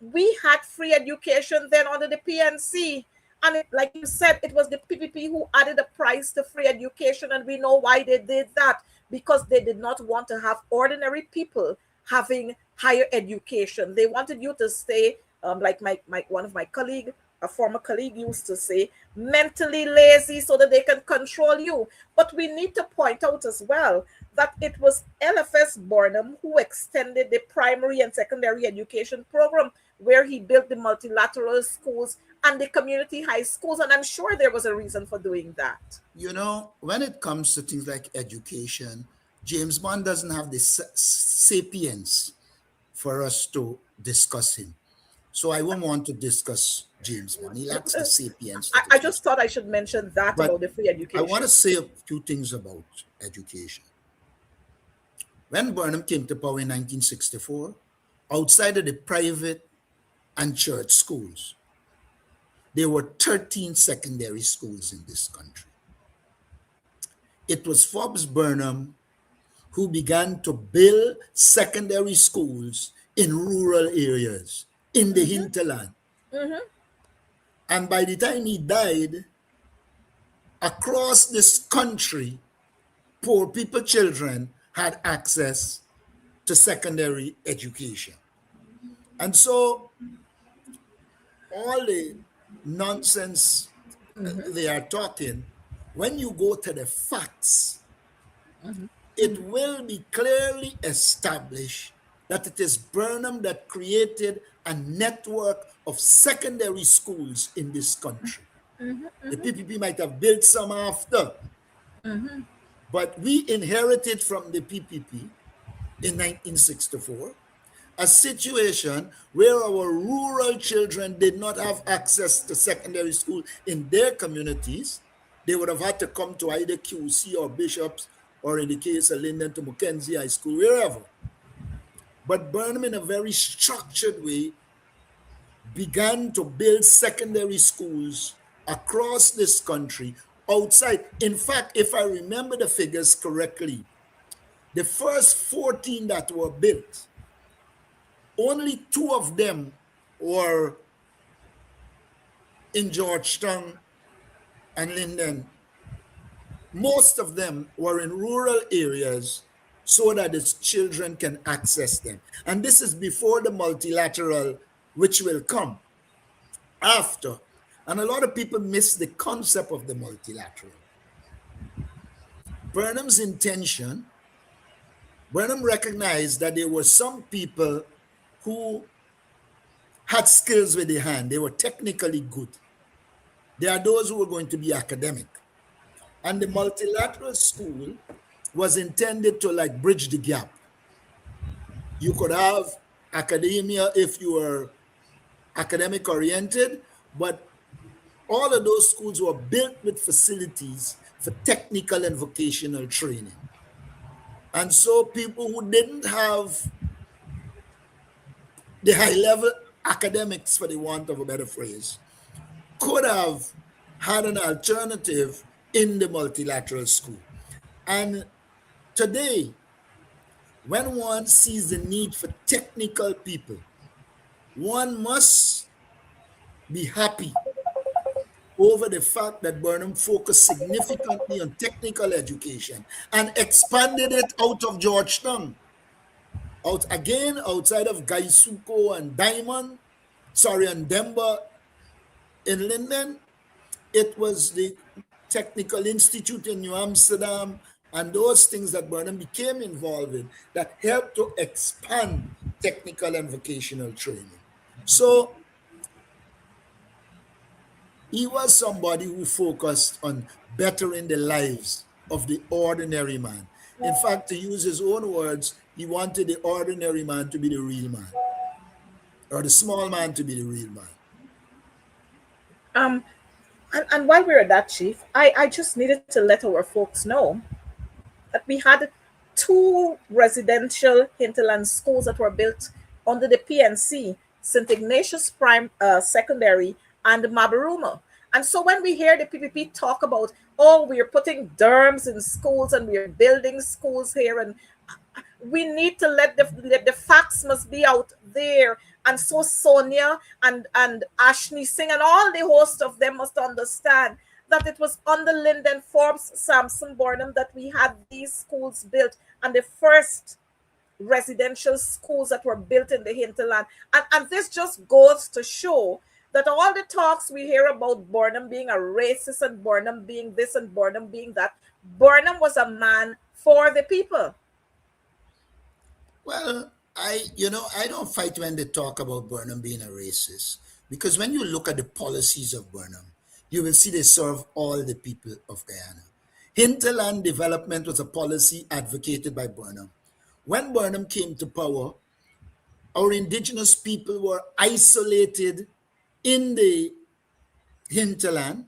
We had free education then under the PNC. And like you said, it was the PPP who added a price to free education. And we know why they did that, because they did not want to have ordinary people having higher education. They wanted you to stay, like my one of my colleague, a former colleague used to say, mentally lazy so that they can control you. But we need to point out as well that it was LFS Burnham who extended the primary and secondary education program, where he built the multilateral schools and the community high schools. And I'm sure there was a reason for doing that. You know, when it comes to things like education, James Bond doesn't have the sapience for us to discuss him. So I won't want to discuss James Bond. He lacks the sapience to I discuss. just thought I should mention that But about the free I want education. to say a few things about education. When Burnham came to power in 1964, outside of the private and church schools, there were 13 secondary schools in this country. It was Forbes Burnham who began to build secondary schools in rural areas, in the hinterland. Mm-hmm. And by the time he died, across this country, poor people, children had access to secondary education. And so all the nonsense they are talking, when you go to the facts, it will be clearly established that it is Burnham that created a network of secondary schools in this country. The PPP might have built some after, but we inherited from the PPP in 1964 a situation where our rural children did not have access to secondary school in their communities. They would have had to come to either QC or Bishops, or in the case of Linden, to Mackenzie High School, wherever. But Burnham, in a very structured way, began to build secondary schools across this country, outside. In fact, if I remember the figures correctly, the first 14 that were built, only 2 of them were in Georgetown and Linden. Most of them were in rural areas so that its children can access them. And this is before the multilateral, which will come after. And a lot of people miss the concept of the multilateral. Burnham's intention, Burnham recognized that there were some people who had skills with their hand. They were technically good. There are those who were going to be academic. And the multilateral school was intended to like bridge the gap. You could have academia if you were academic oriented, but all of those schools were built with facilities for technical and vocational training. And so people who didn't have the high level academics, for the want of a better phrase, could have had an alternative in the multilateral school. And today, when one sees the need for technical people, one must be happy over the fact that Burnham focused significantly on technical education and expanded it out of Georgetown, out again outside of Gaisuko and and Denver in Linden. It was the Technical Institute in New Amsterdam and those things that Burnham became involved in that helped to expand technical and vocational training. So he was somebody who focused on bettering the lives of the ordinary man. In fact, to use his own words, he wanted the ordinary man to be the real man, or the small man to be the real man. Um, and while we're at that, Chief, I just needed to let our folks know that we had two residential hinterland schools that were built under the PNC, St. Ignatius Prime Secondary and Mabaruma. And so when we hear the PPP talk about, oh, we are putting derms in schools and we are building schools here, and we need to let the facts must be out there. And so Sonia and Ashley Singh and all the host of them must understand that it was under Lyndon Forbes Sampson Burnham that we had these schools built, and the first residential schools that were built in the hinterland. And this just goes to show that all the talks we hear about Burnham being a racist and Burnham being this and Burnham being that, Burnham was a man for the people. Well, I don't fight when they talk about Burnham being a racist, because when you look at the policies of Burnham, you will see they serve all the people of Guyana. Hinterland development was a policy advocated by Burnham. When Burnham came to power, our indigenous people were isolated in the hinterland.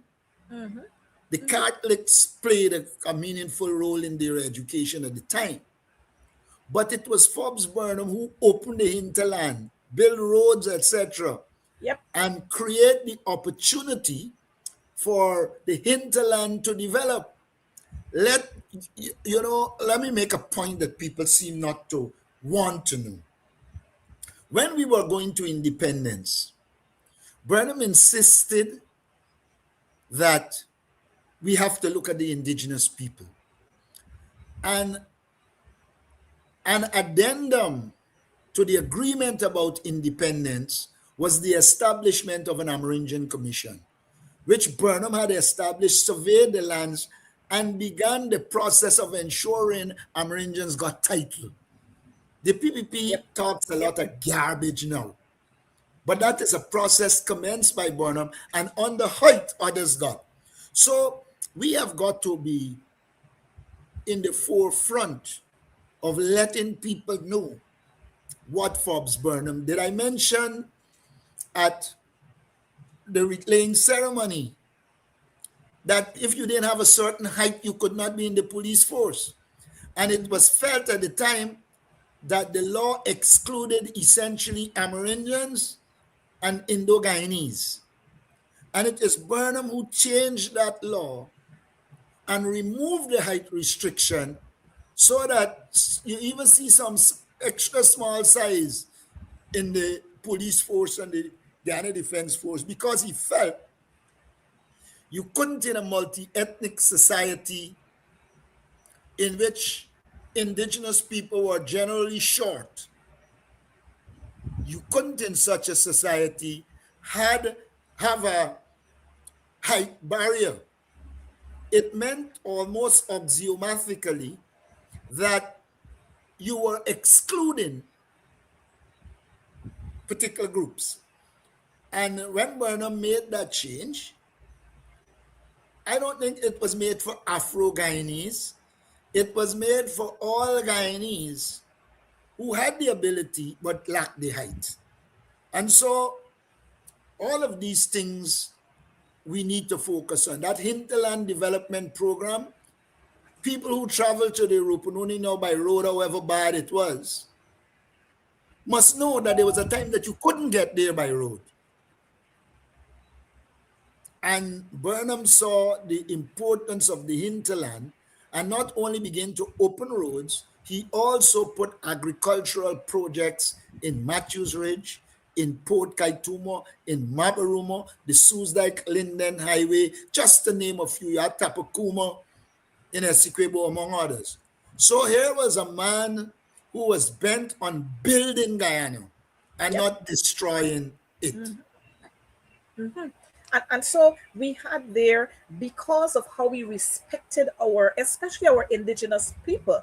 The Catholics played a meaningful role in their education at the time. But it was Forbes Burnham who opened the hinterland, build roads, etc., Yep. and create the opportunity for the hinterland to develop. Let me make a point that people seem not to want to know. When we were going to independence, Burnham insisted that we have to look at the indigenous people. And an addendum to the agreement about independence was the establishment of an Amerindian Commission, which Burnham had established, surveyed the lands, and began the process of ensuring Amerindians got title. The PPP talks a lot of garbage now, but that is a process commenced by Burnham, and on the height others got. So we have got to be in the forefront of letting people know what Forbes Burnham did. I mentioned at the reclaiming ceremony that if you didn't have a certain height, you could not be in the police force. And it was felt at the time that the law excluded essentially Amerindians and Indo-Guyanese. And it is Burnham who changed that law and removed the height restriction, so that you even see some extra small size in the police force and the Guyana Defense Force, because he felt you couldn't, in a multi-ethnic society in which indigenous people were generally short, you couldn't in such a society have a height barrier. It meant almost axiomatically that you were excluding particular groups. And when Burnham made that change, I don't think it was made for Afro-Guyanese. It was made for all Guyanese who had the ability but lacked the height. And so all of these things we need to focus on. That hinterland development program, people who travel to the Rupununi now by road, however bad it was, must know that there was a time that you couldn't get there by road. And Burnham saw the importance of the hinterland and not only began to open roads, he also put agricultural projects in Matthews Ridge, in Port Kaitumo, in Mabarumo, the Susdike Linden Highway, just to name a few, at Tapakuma, in Essequibo, among others. So here was a man who was bent on building Guyana and Yep. not destroying it. And so we had there, because of how we respected our, especially our indigenous people,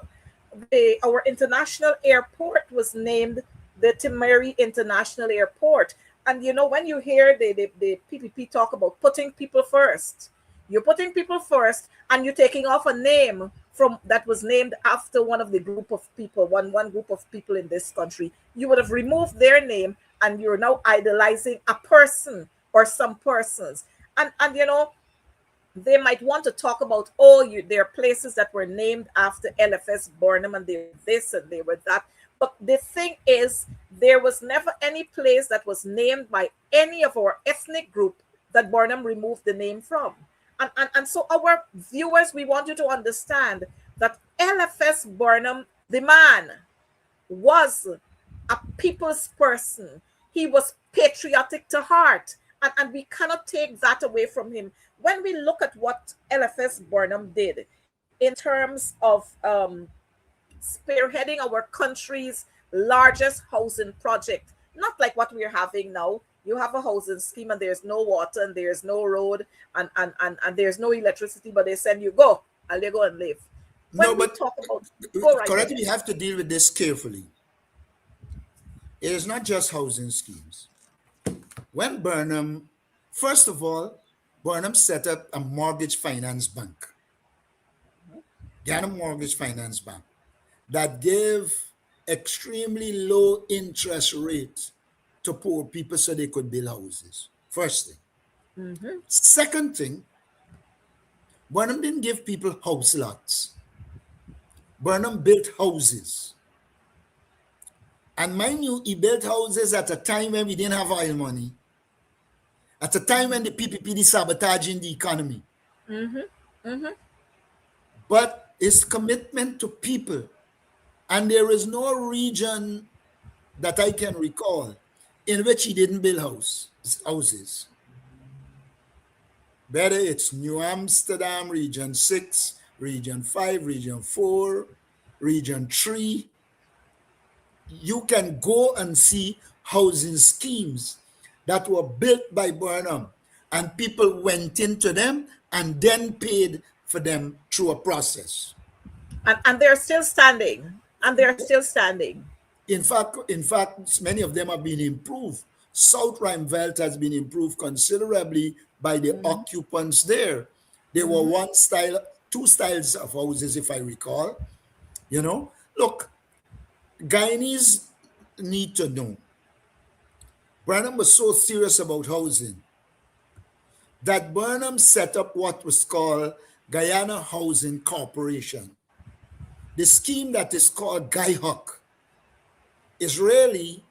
our international airport was named the Timeri International Airport. And you know, when you hear the PPP talk about putting people first, you're putting people first, and you're taking off a name from that was named after one of the group of people, one group of people in this country. You would have removed their name, and you're now idolizing a person or some persons. And you know, they might want to talk about, oh, there are places that were named after LFS Burnham, and they were this and they were that. But the thing is, there was never any place that was named by any of our ethnic group that Burnham removed the name from. And so, our viewers, we want you to understand that LFS Burnham, the man, was a people's person. He was patriotic to heart. And we cannot take that away from him. When we look at what LFS Burnham did in terms of spearheading our country's largest housing project, not like what we're having now. You have a housing scheme and there's no water and there's no road and there's no electricity, but they send you go and they go and live. When No, we but talk about, go right correctly, ahead. we have to deal with this carefully. It is not just housing schemes. When Burnham, first of all, Burnham set up a mortgage finance bank, Ghana Mortgage Finance Bank, that gave extremely low interest rates to poor people so they could build houses. First thing. Second thing, Burnham didn't give people house lots. Burnham built houses. And mind you, he built houses at a time when we didn't have oil money, at a time when the PPP is sabotaging the economy. But his commitment to people, and there is no region that I can recall in which he didn't build houses. Whether it's New Amsterdam, Region 6, Region 5, Region 4, Region 3, you can go and see housing schemes that were built by Burnham, and people went into them and then paid for them through a process. And they're still standing. And they're still standing. In fact, many of them have been improved. South Rheinveld has been improved considerably by the occupants there. There were two styles of houses, if I recall. You know, look, Guyanese need to know. Burnham was so serious about housing that Burnham set up what was called Guyana Housing Corporation. The scheme that is called GUYHOC is really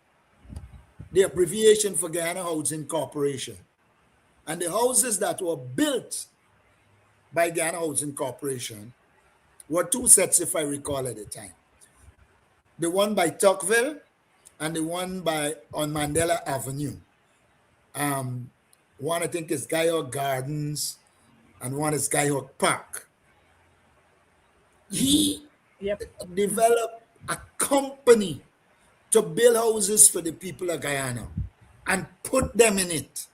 the abbreviation for Guyana Housing Corporation. And the houses that were built by Guyana Housing Corporation were two sets, if I recall at the time. The one by Tocqueville and the one on Mandela Avenue. One I think is GUYHOC Gardens and one is GUYHOC Park. He developed a company to build houses for the people of Guyana and put them in it.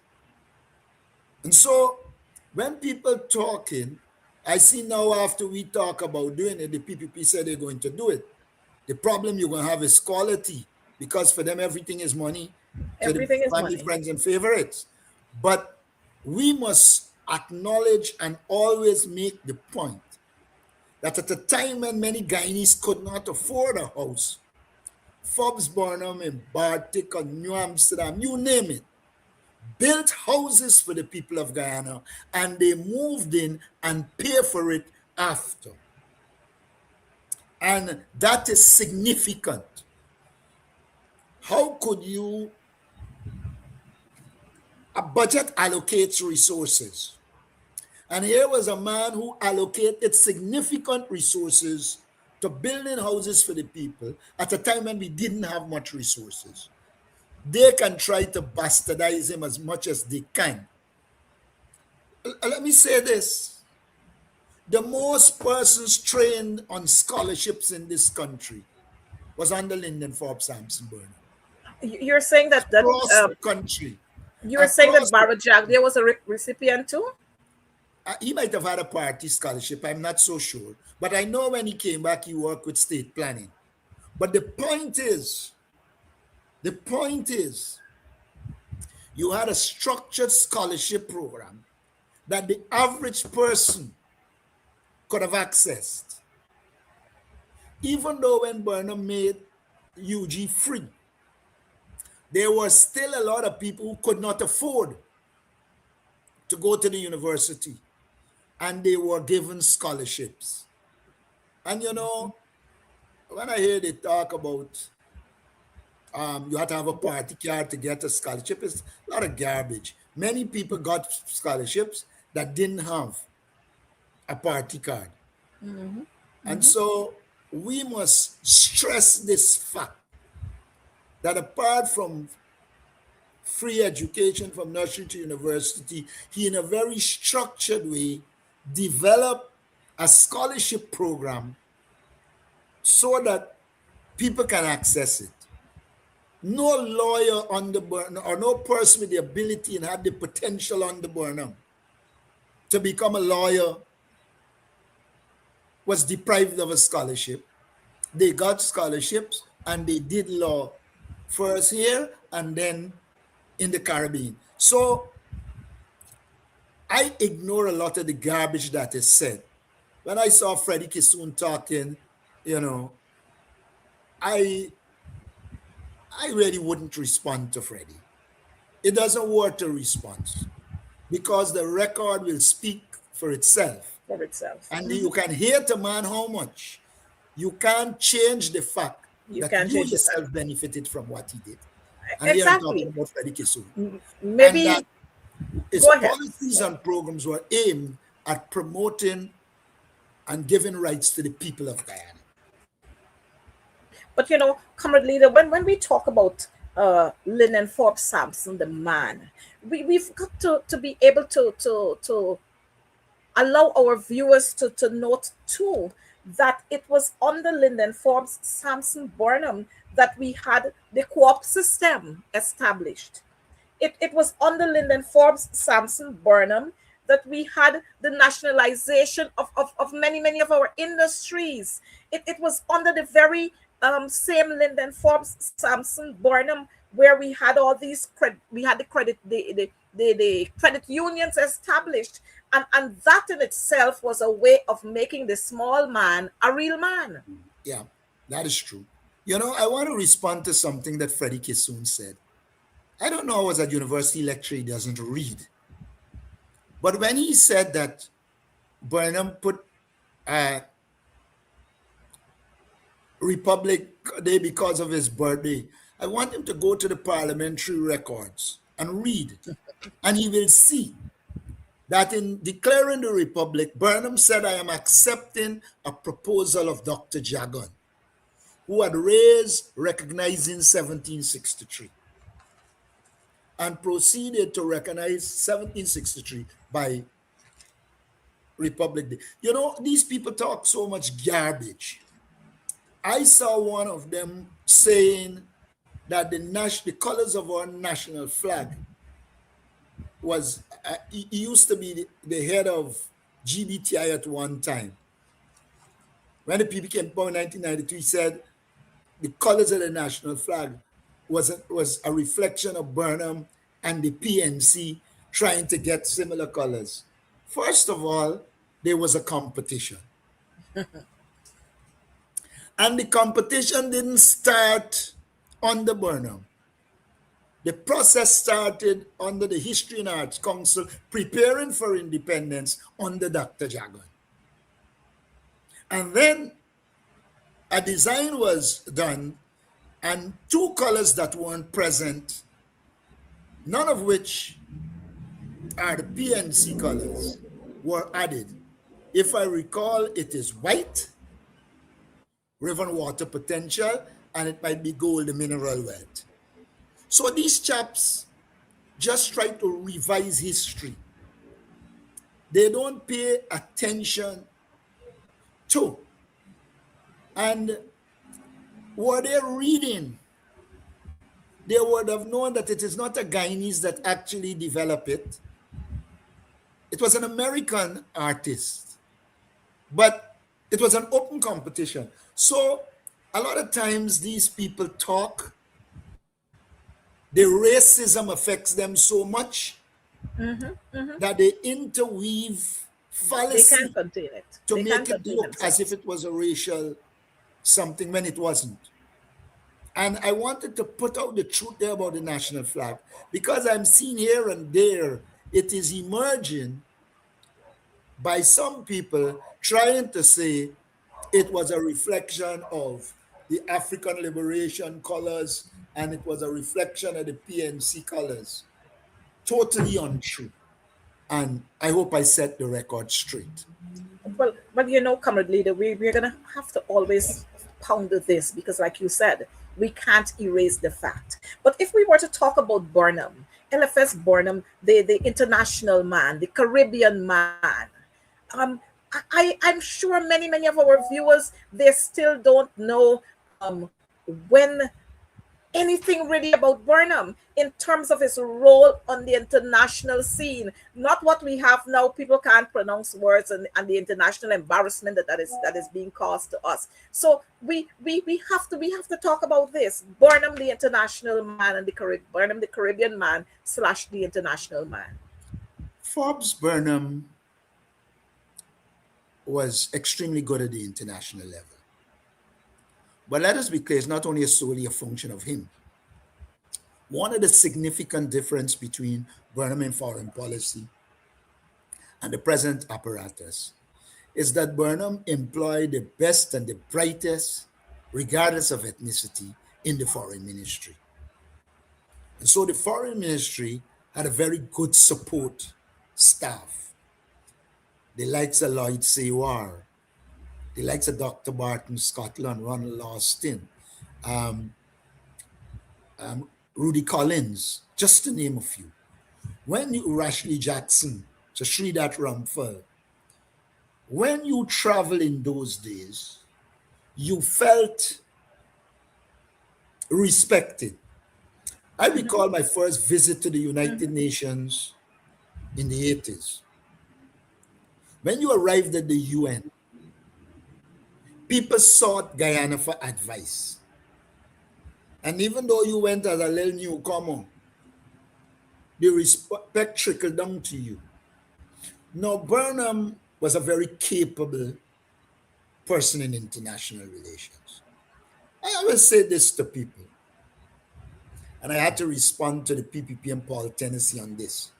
And so when people talking, I see now after we talk about doing it, the PPP said they're going to do it. The problem you're going to have is quality, because for them everything is money. Everything is family, money. friends, and favorites. But we must acknowledge and always make the point that at a time when many Guyanese could not afford a house, Forbes Burnham in Bartik or New Amsterdam, you name it, built houses for the people of Guyana, and they moved in and paid for it after. And that is significant. How could you, a budget allocates resources. And here was a man who allocated significant resources to building houses for the people at a time when we didn't have much resources. they can try to bastardize him as much as they can. Let me say this. The most persons trained on scholarships in this country was under Lyndon Forbes Sampson Burnham. You're saying that Across the country. you were saying that Across the, Barrett Jack there was a recipient too. he might have had a party scholarship, I'm not so sure. But I know when he came back, he worked with state planning. But the point is, you had a structured scholarship program that the average person could have accessed. Even though when Burnham made UG free, there were still a lot of people who could not afford to go to the university, and they were given scholarships. And you know, when I hear they talk about you have to have a party card to get a scholarship, it's a lot of garbage. Many people got scholarships that didn't have a party card. And so we must stress this fact that apart from free education from nursery to university, he in a very structured way developed a scholarship program so that people can access it. No lawyer on the Burnham, or no person with the ability and had the potential on the Burnham to become a lawyer was deprived of a scholarship. They got scholarships and they did law first here and then in the Caribbean. So I ignore a lot of the garbage that is said. When I saw Freddie Kissoon talking, you know, I really wouldn't respond to Freddie. It doesn't worth a response because the record will speak for itself. And you can hate a man how much. You can't change the fact that you yourself benefited from what he did. And here I'm talking about Freddie Kissoon. Maybe and that his policies and programs were aimed at promoting and giving rights to the people of Guyana. But you know, comrade leader, when we talk about Lyndon Forbes Sampson, the man, we've got to be able to allow our viewers to note too that it was under Lyndon Forbes Sampson Burnham that we had the co-op system established. It was under Lyndon Forbes Sampson Burnham that we had the nationalization of many of our industries. It was under the very same Lyndon Forbes Sampson Burnham where we had all these the credit unions established, and that in itself was a way of making the small man a real man. Yeah, that is true. You know, I want to respond to something that Freddie Kissoon said. I don't know, I was at university lecture, he doesn't read. But when he said that Burnham put Republic Day because of his birthday, I want him to go to the parliamentary records and read. And he will see that in declaring the Republic, Burnham said, I am accepting a proposal of Dr. Jagan, who had raised recognizing 1763 and proceeded to recognize 1763 by Republic Day. You know, these people talk so much garbage. I saw one of them saying that the colors of our national flag was, he used to be the head of GBTI at one time. When the people came about in 1992, he said the colors of the national flag was a reflection of Burnham and the PNC trying to get similar colors. First of all, there was a competition. And the competition didn't start under Burnham. The process started under the History and Arts Council preparing for independence under Dr. Jagan. And then a design was done and two colors that weren't present, none of which are the PNC colors, were added. If I recall, it is white, river and water potential, and it might be gold, the mineral wealth. So these chaps just try to revise history. They don't pay attention to. And were they reading, they would have known that it is not a Guyanese that actually developed it. It was an American artist, but it was an open competition. So a lot of times these people talk, the racism affects them so much that they interweave They can't fallacy contain it. to They can't make it contain look as if themselves. it was a racial something when it wasn't. And I wanted to put out the truth there about the national flag because I'm seeing here and there it is emerging by some people trying to say it was a reflection of the African liberation colors and it was a reflection of the PNC colors. Totally untrue. And I hope I set the record straight. Well, comrade leader, we're gonna have to always ponder this because, like you said, we can't erase the fact. But if we were to talk about Burnham, LFS Burnham, the international man, the Caribbean man, um, I'm sure many of our viewers, they still don't know um, when anything really about Burnham in terms of his role on the international scene. Not what we have now. People can't pronounce words, and the international embarrassment that is being caused to us. So we have to talk about this. Burnham, the international man, and the Burnham, the Caribbean man slash the international man. Forbes Burnham was extremely good at the international level. But let us be clear, it's not only solely a function of him. One of the significant difference between Burnham in foreign policy and the present apparatus is that Burnham employed the best and the brightest, regardless of ethnicity, in the foreign ministry. And so the foreign ministry had a very good support staff. The likes of Lloyd Sewar, the likes of Dr. Barton Scotland, Ronald Austin, um, Rudy Collins, just to name a few. When you Rashley Jackson, to Sridhar Ramphal, when you travel in those days, you felt respected. I recall my first visit to the United Nations in the 80s. When you arrived at the UN, people sought Guyana for advice. And even though you went as a little newcomer, the respect trickled down to you. Now, Burnham was a very capable person in international relations. I always say this to people, and I had to respond to the PPP and Paul Tennessee on this.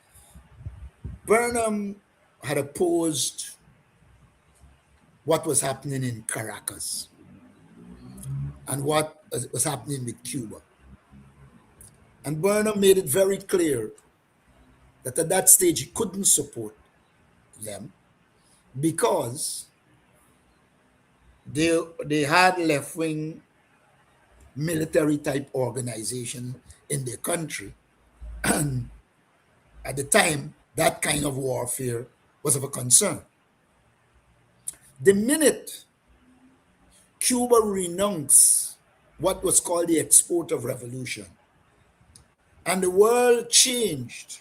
Burnham had opposed what was happening in Caracas and what was happening with Cuba. And Burnham made it very clear that at that stage he couldn't support them because they had left-wing military type organization in their country. And at the time, that kind of warfare was of a concern. The minute Cuba renounced what was called the export of revolution, and the world changed,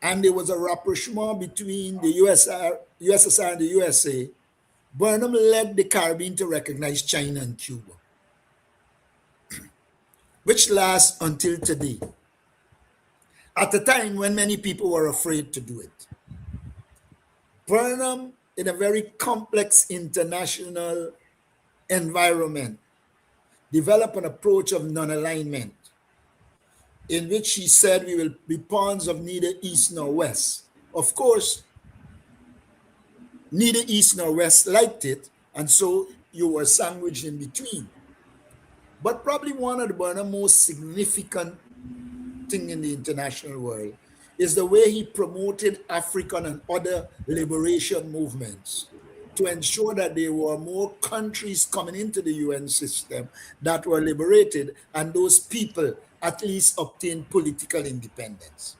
and there was a rapprochement between the USSR and the USA, Burnham led the Caribbean to recognize China and Cuba, which lasts until today, at a time when many people were afraid to do it. Burnham, in a very complex international environment, developed an approach of non-alignment in which he said we will be pawns of neither east nor west. Of course, neither east nor west liked it, and so you were sandwiched in between. But probably one of the Burnham most significant thing in the international world is the way he promoted African and other liberation movements to ensure that there were more countries coming into the UN system that were liberated, and those people at least obtain political independence.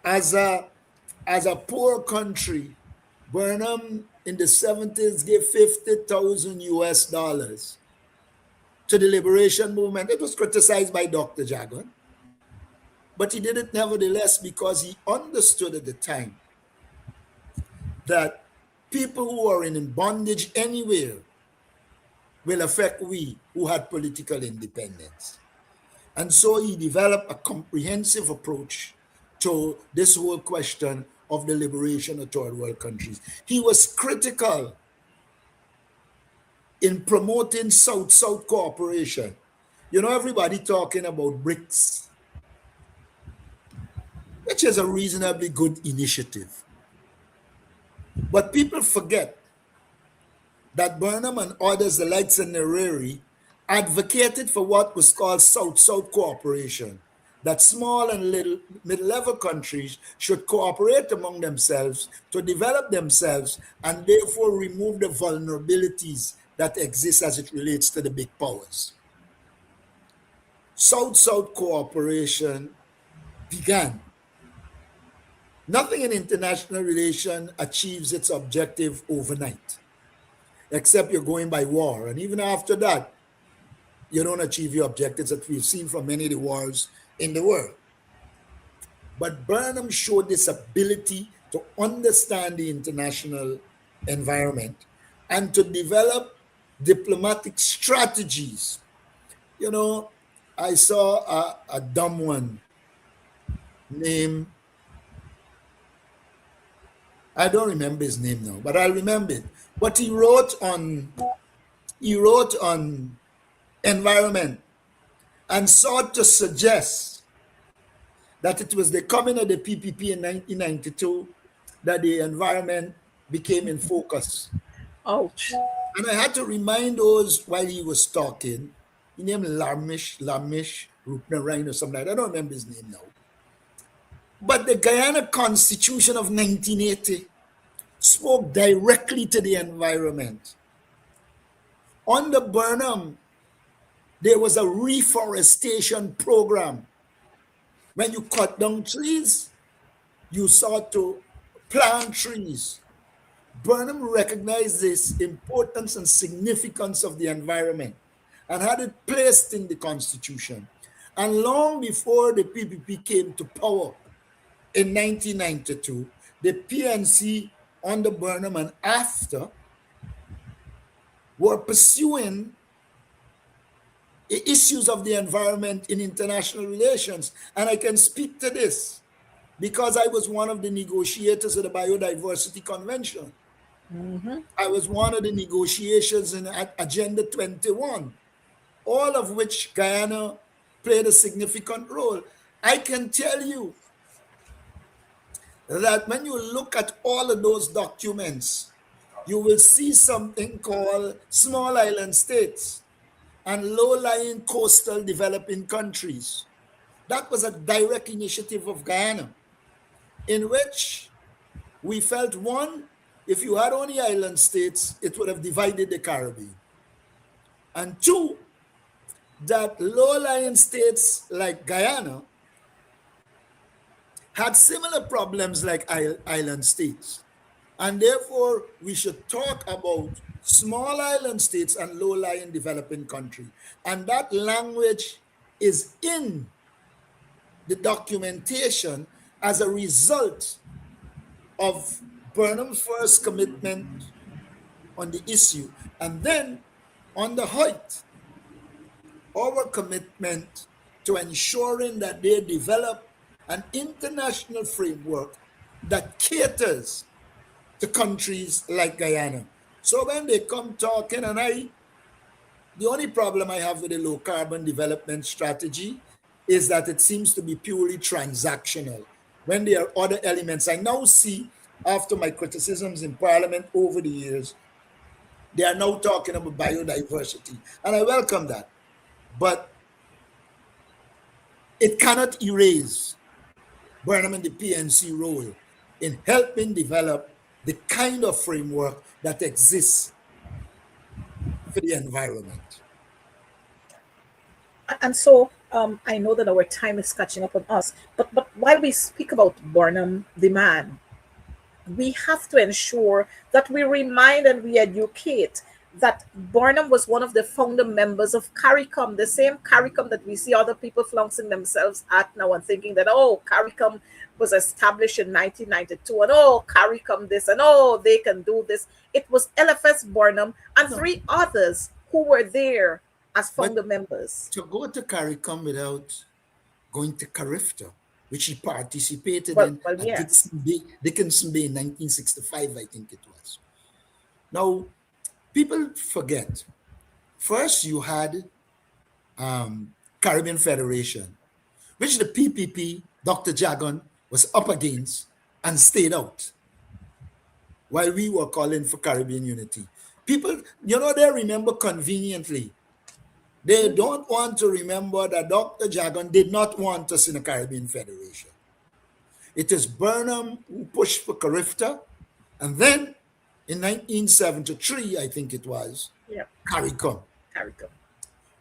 As a poor country, Burnham in the 70s gave 50,000 US dollars to the liberation movement. It was criticized by Dr. Jagan, but he did it nevertheless because he understood at the time that people who are in bondage anywhere will affect we who had political independence. And so he developed a comprehensive approach to this whole question of the liberation of third world countries. He was critical in promoting South-South cooperation. You know, everybody talking about BRICS, which is a reasonably good initiative. But people forget that Burnham and others, the likes of Nyerere, advocated for what was called South-South cooperation, that small and little mid-level countries should cooperate among themselves to develop themselves and therefore remove the vulnerabilities that exist as it relates to the big powers. South-South cooperation began. Nothing in international relation achieves its objective overnight, except you're going by war. And even after that, you don't achieve your objectives that we've seen from many of the wars in the world. But Burnham showed this ability to understand the international environment and to develop diplomatic strategies. You know, I saw a dumb one named, I don't remember his name now, but I'll remember it. But he wrote on environment and sought to suggest that it was the coming of the PPP in 1992 that the environment became in focus. Ouch. And I had to remind those while he was talking. He named Lamish, Rupnarain or something like that. I don't remember his name now. But the Guyana Constitution of 1980 spoke directly to the environment. Under Burnham, there was a reforestation program. When you cut down trees, you sought to plant trees. Burnham recognized this importance and significance of the environment and had it placed in the Constitution. And long before the PPP came to power in 1992, the PNC under Burnham and after were pursuing the issues of the environment in international relations. And I can speak to this because I was one of the negotiators of the Biodiversity Convention. I was one of the negotiations in Agenda 21, all of which Guyana played a significant role. I can tell you that when you look at all of those documents, you will see something called small island states and low-lying coastal developing countries. That was a direct initiative of Guyana, in which we felt, one, if you had only island states, it would have divided the Caribbean. And two, that low-lying states like Guyana had similar problems like island states. And therefore, we should talk about small island states and low-lying developing country. And that language is in the documentation as a result of Burnham's first commitment on the issue. And then on the height, our commitment to ensuring that they develop an international framework that caters to countries like Guyana. So when they come talking, and the only problem I have with the low carbon development strategy is that it seems to be purely transactional. When there are other elements, I now see, after my criticisms in Parliament over the years, they are now talking about biodiversity. And I welcome that. But it cannot erase Burnham and the PNC role in helping develop the kind of framework that exists for the environment. And so I know that our time is catching up on us, but while we speak about Burnham the man, we have to ensure that we remind and we educate that Burnham was one of the founder members of CARICOM, the same CARICOM that we see other people flouncing themselves at now and thinking that, oh, CARICOM was established in 1992 and oh, CARICOM this and oh, they can do this. It was LFS Burnham and No, three others who were there as but founder members. to go to CARICOM without going to Carifta, which he participated Well, in well, at yes. Dickinson Bay in 1965, I think it was. Now, people forget. First, you had Caribbean Federation, which the PPP, Dr. Jagan, was up against and stayed out while we were calling for Caribbean unity. People, they remember conveniently. They don't want to remember that Dr. Jagan did not want us in a Caribbean Federation. It is Burnham who pushed for Carifta, and then in 1973, I think it was, Yeah, CARICOM. CARICOM.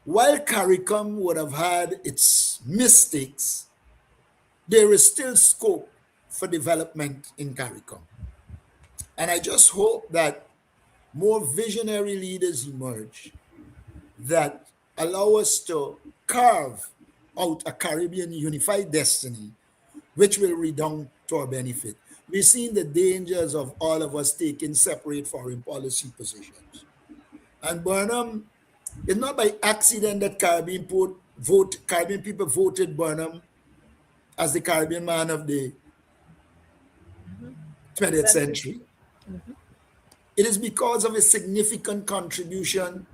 While CARICOM would have had its mistakes, there is still scope for development in CARICOM. And I just hope that more visionary leaders emerge that allow us to carve out a Caribbean unified destiny, which will redound to our benefit. We've seen the dangers of all of us taking separate foreign policy positions. And Burnham, it's not by accident that Caribbean people voted Burnham as the Caribbean man of the 20th Century. century. It is because of his significant contribution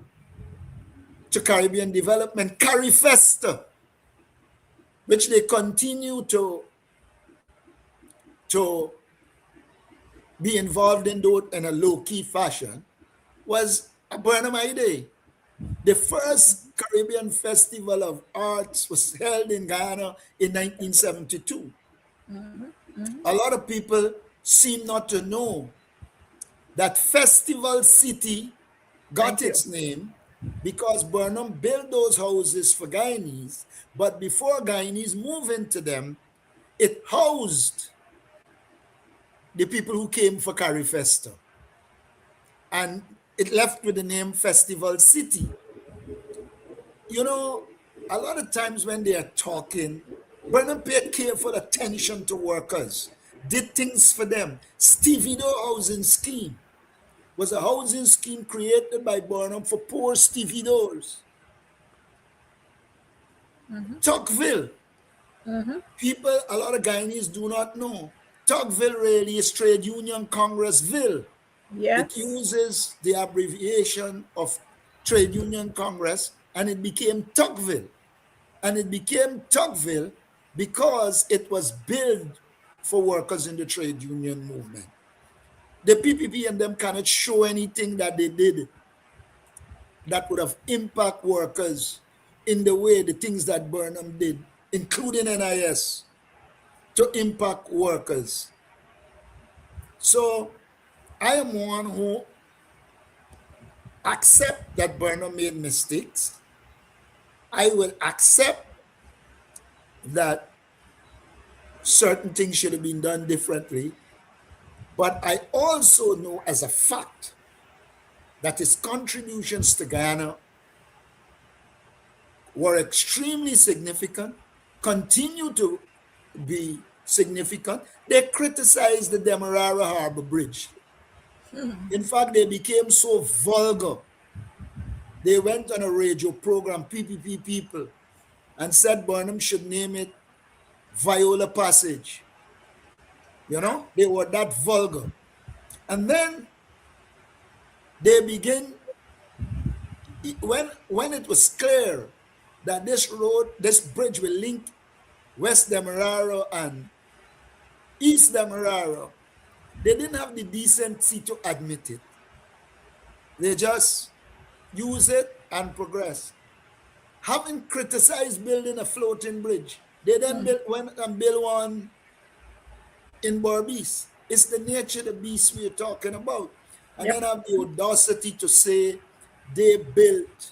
to Caribbean development, CARIFESTA, which they continue to be involved in a low-key fashion, was a Burnham idea. The first Caribbean Festival of Arts was held in Ghana in 1972. A lot of people seem not to know that Festival City got Thank you. its name because Burnham built those houses for Guyanese, but before Guyanese moved into them, it housed the people who came for CARIFESTA. And it left with the name Festival City. A lot of times when they are talking, Burnham paid careful attention to workers, did things for them. Stevie Housing Scheme was a housing scheme created by Burnham for poor stevedores. Tocqueville, people, a lot of Guyanese do not know. Tocqueville really is Trade Union Congressville. It Yes. uses the abbreviation of Trade Union Congress, and it became Tocqueville. And it became Tocqueville because it was built for workers in the trade union movement. The PPP and them cannot show anything that they did that would have impact workers in the way the things that Burnham did, including NIS, to impact workers. So I am one who accept that Burnham made mistakes. I will accept that certain things should have been done differently. But I also know as a fact that his contributions to Guyana were extremely significant, continue to be significant. They criticized the Demerara Harbor Bridge. In fact, they became so vulgar. They went on a radio program, PPP people, and said Burnham should name it Viola Passage. They were that vulgar. And then they begin, when it was clear that this bridge will link West Demerara and East Demerara, they didn't have the decency to admit it. They just use it and progress. Having criticized building a floating bridge, they then went and built one in Berbice. It's the nature of the beast we're talking about. And then have the audacity to say they built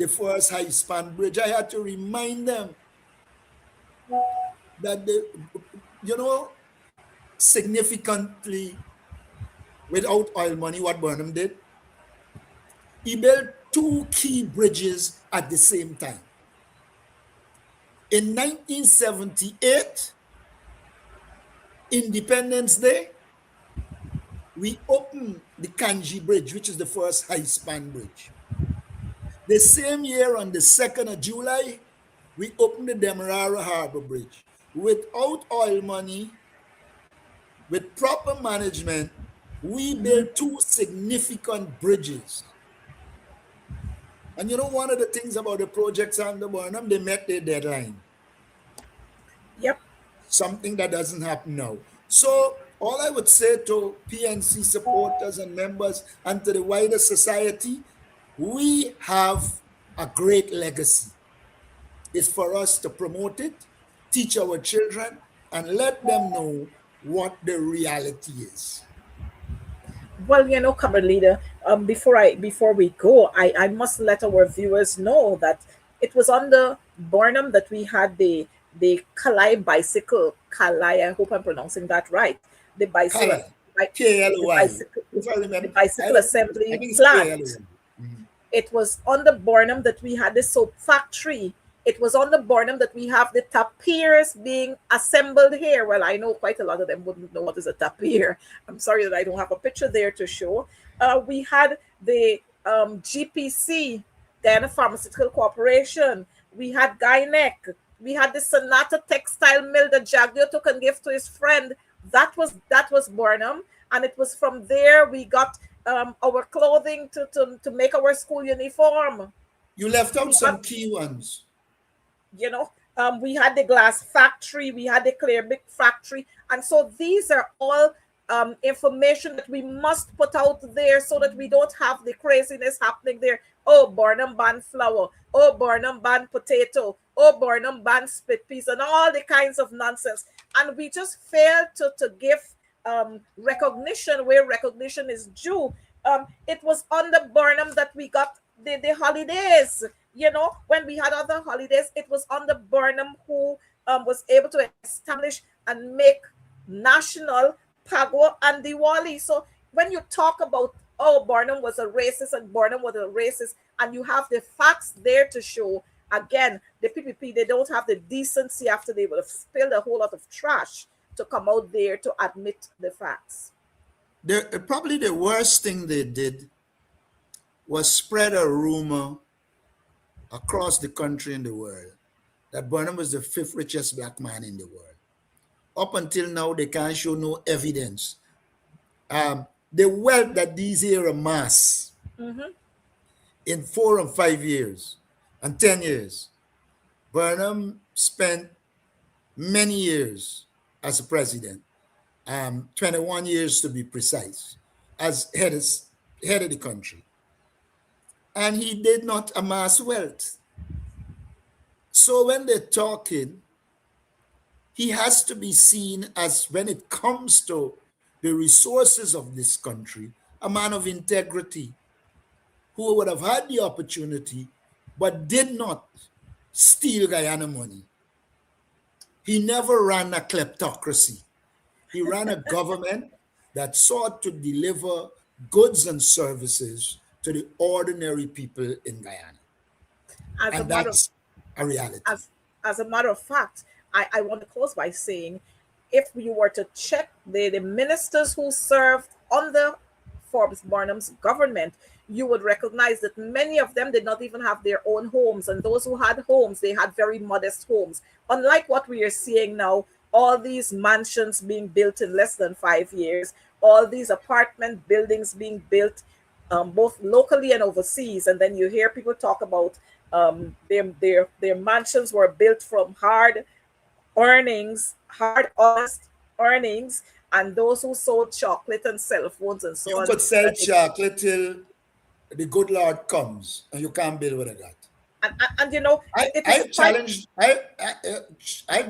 the first high span bridge, I had to remind them that you know, significantly without oil money, what Burnham did, he built two key bridges at the same time. In 1978, Independence Day, we opened the Kanji Bridge, which is the first high span bridge. The same year, on the 2nd of July, we opened the Demerara Harbor Bridge. Without oil money, with proper management, we built two significant bridges. And you know, one of the things about the projects under Burnham, they met their deadline. Yep. Something that doesn't happen now. So all I would say to PNC supporters and members and to the wider society, we have a great legacy. It's for us to promote it, teach our children, and let them know what the reality is. Well, Comrade Leader, before we go, I must let our viewers know that it was on the Burnham that we had the Kalai bicycle. Kalai, I hope I'm pronouncing that right. The bicycle, K-L-Y. the bicycle assembly plant. It was on the Burnham that we had the soap factory. It was on the Burnham that we have the tapirs being assembled here. Well, I know quite a lot of them wouldn't know what is a tapir. I'm sorry that I don't have a picture there to show. We had the GPC, Guyana Pharmaceutical Corporation. We had Gynec. We had the Sonata Textile Mill that Jagdio took and gave to his friend. That was Burnham. And it was from there we got our clothing to make our school uniform. You left out some key ones. We had the glass factory, we had the clear big factory. And so these are all information that we must put out there so that we don't have the craziness happening there. Oh, Burnham banned flour. Oh, Burnham banned potato. Oh, Burnham banned split peas and all the kinds of nonsense. And we just fail to give recognition where recognition is due. It was on the Burnham that we got the holidays. When we had other holidays, it was on the Burnham who was able to establish and make national Pagua and Diwali. So when you talk about, oh, Burnham was a racist and Burnham was a racist, and you have the facts there to show, again, the PPP, they don't have the decency after they would have spilled a whole lot of trash to come out there to admit the facts. Probably the worst thing they did was spread a rumor across the country and the world that Burnham was the 5th richest black man in the world. Up until now, they can't show no evidence. The wealth that these here amass in 4 and 5 years and 10 years, Burnham spent many years as a president, 21 years to be precise, as head of the country. And he did not amass wealth. So when they're talking, he has to be seen as, when it comes to the resources of this country, a man of integrity who would have had the opportunity but did not steal Guyana money. He never ran a kleptocracy. He ran a government that sought to deliver goods and services to the ordinary people in Guyana. And that's a reality. As a matter of fact, I want to close by saying, if you were to check the ministers who served under Forbes Burnham's government, you would recognize that many of them did not even have their own homes. And those who had homes, they had very modest homes. Unlike what we are seeing now, all these mansions being built in less than 5 years, all these apartment buildings being built both locally and overseas. And then you hear people talk about their mansions were built from hard, honest earnings, and those who sold chocolate and cell phones and so on. You could sell chocolate till the good Lord comes, and you can't build with that. And you know, I've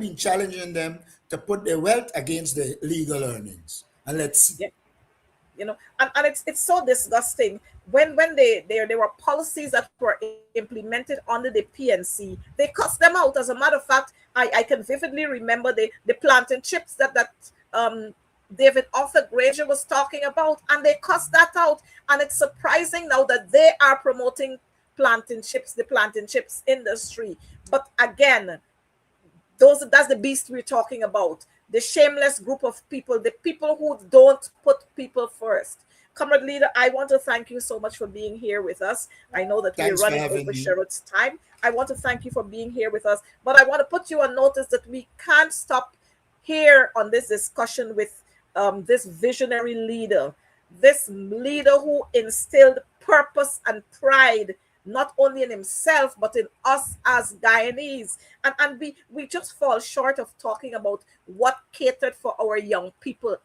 been challenging them to put their wealth against the legal earnings, and let's see. And it's so disgusting when there were policies that were implemented under the PNC. They cussed them out. As a matter of fact, I can vividly remember the plantain chips that um David Arthur Granger was talking about, and they cussed that out. And it's surprising now that they are promoting the plantain chips industry. But again, that's the beast we're talking about. The shameless group of people, the people who don't put people first. Comrade Leader, I want to thank you so much for being here with us. I know that we're Thanks for running having over me. Sherrod's time. I want to thank you for being here with us. But I want to put you on notice that we can't stop here on this discussion with this visionary leader, this leader who instilled purpose and pride not only in himself but in us as Guyanese. And we just fall short of talking about what catered for our young people,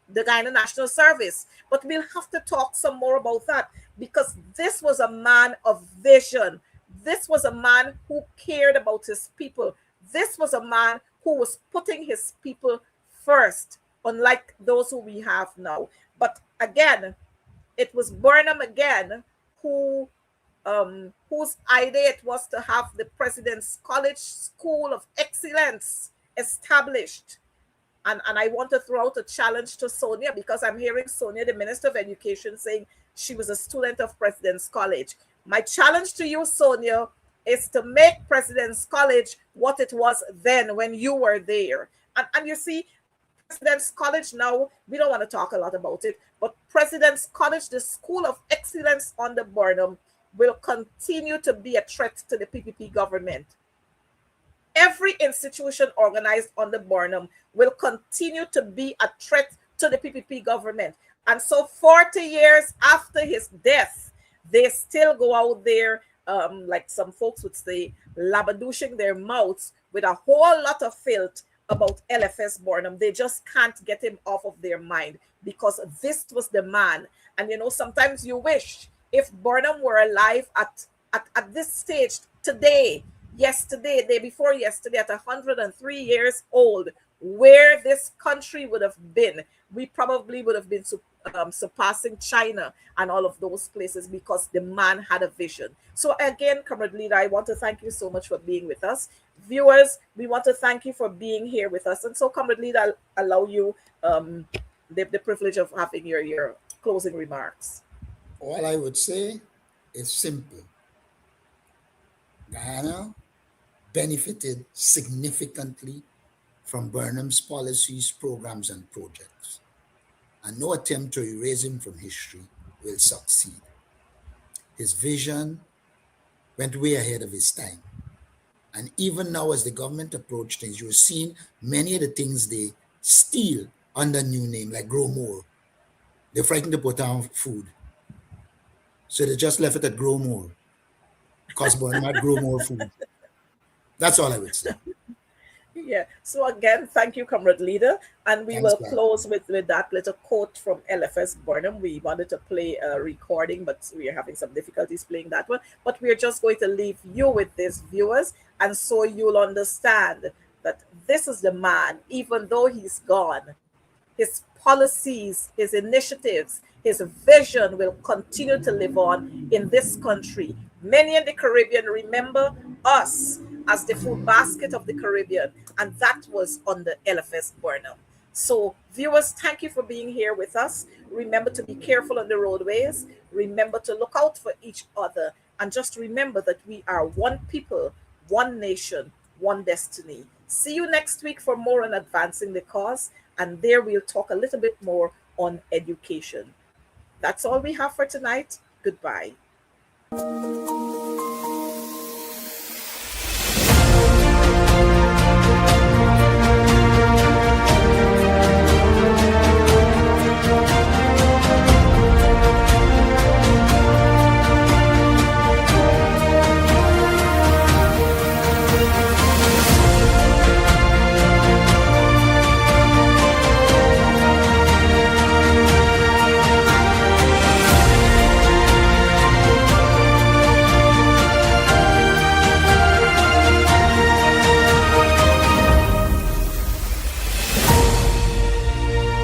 the Guyana National Service. But we'll have to talk some more about that, because this was a man of vision. This was a man who cared about his people. This was a man who was putting his people first, unlike those who we have now. But again, it was Burnham again who whose idea it was to have the President's College School of Excellence established. And I want to throw out a challenge to Sonia, because I'm hearing Sonia, the Minister of Education, saying she was a student of President's College. My challenge to you, Sonia, is to make President's College what it was then when you were there. And you see, President's College now, we don't want to talk a lot about it, but President's College, the School of Excellence under Burnham, will continue to be a threat to the PPP government. Every institution organized under Burnham will continue to be a threat to the PPP government. And so 40 years after his death, they still go out there, like some folks would say, labadouching their mouths with a whole lot of filth about LFS Burnham. They just can't get him off of their mind, because this was the man. And sometimes you wish if Burnham were alive at this stage today, yesterday, day before yesterday, at 103 years old, where this country would have been. We probably would have been surpassing China and all of those places, because the man had a vision. So again, Comrade Leader, I want to thank you so much for being with us. Viewers, we want to thank you for being here with us. And so, Comrade Leader, I'll allow you the privilege of having your closing remarks. All I would say is simple. Guyana benefited significantly from Burnham's policies, programs, and projects, and no attempt to erase him from history will succeed. His vision went way ahead of his time. And even now, as the government approach things, you're seeing many of the things they steal under new name, like grow more. They're frightened to put on food. So they just left it at grow more, because Burnham had grow more food. That's all I would say. Yeah. So again, thank you, Comrade Leader. And we Thanks, will Bob. close with that little quote from LFS Burnham. We wanted to play a recording, but we are having some difficulties playing that one. But we're just going to leave you with this, viewers. And so you'll understand that this is the man, even though he's gone, his policies, his initiatives, his vision will continue to live on in this country. Many in the Caribbean remember us as the food basket of the Caribbean, and that was under LFS Burnham. So, viewers, thank you for being here with us. Remember to be careful on the roadways. Remember to look out for each other. And just remember that we are one people, one nation, one destiny. See you next week for more on advancing the cause. And there we'll talk a little bit more on education. That's all we have for tonight. Goodbye.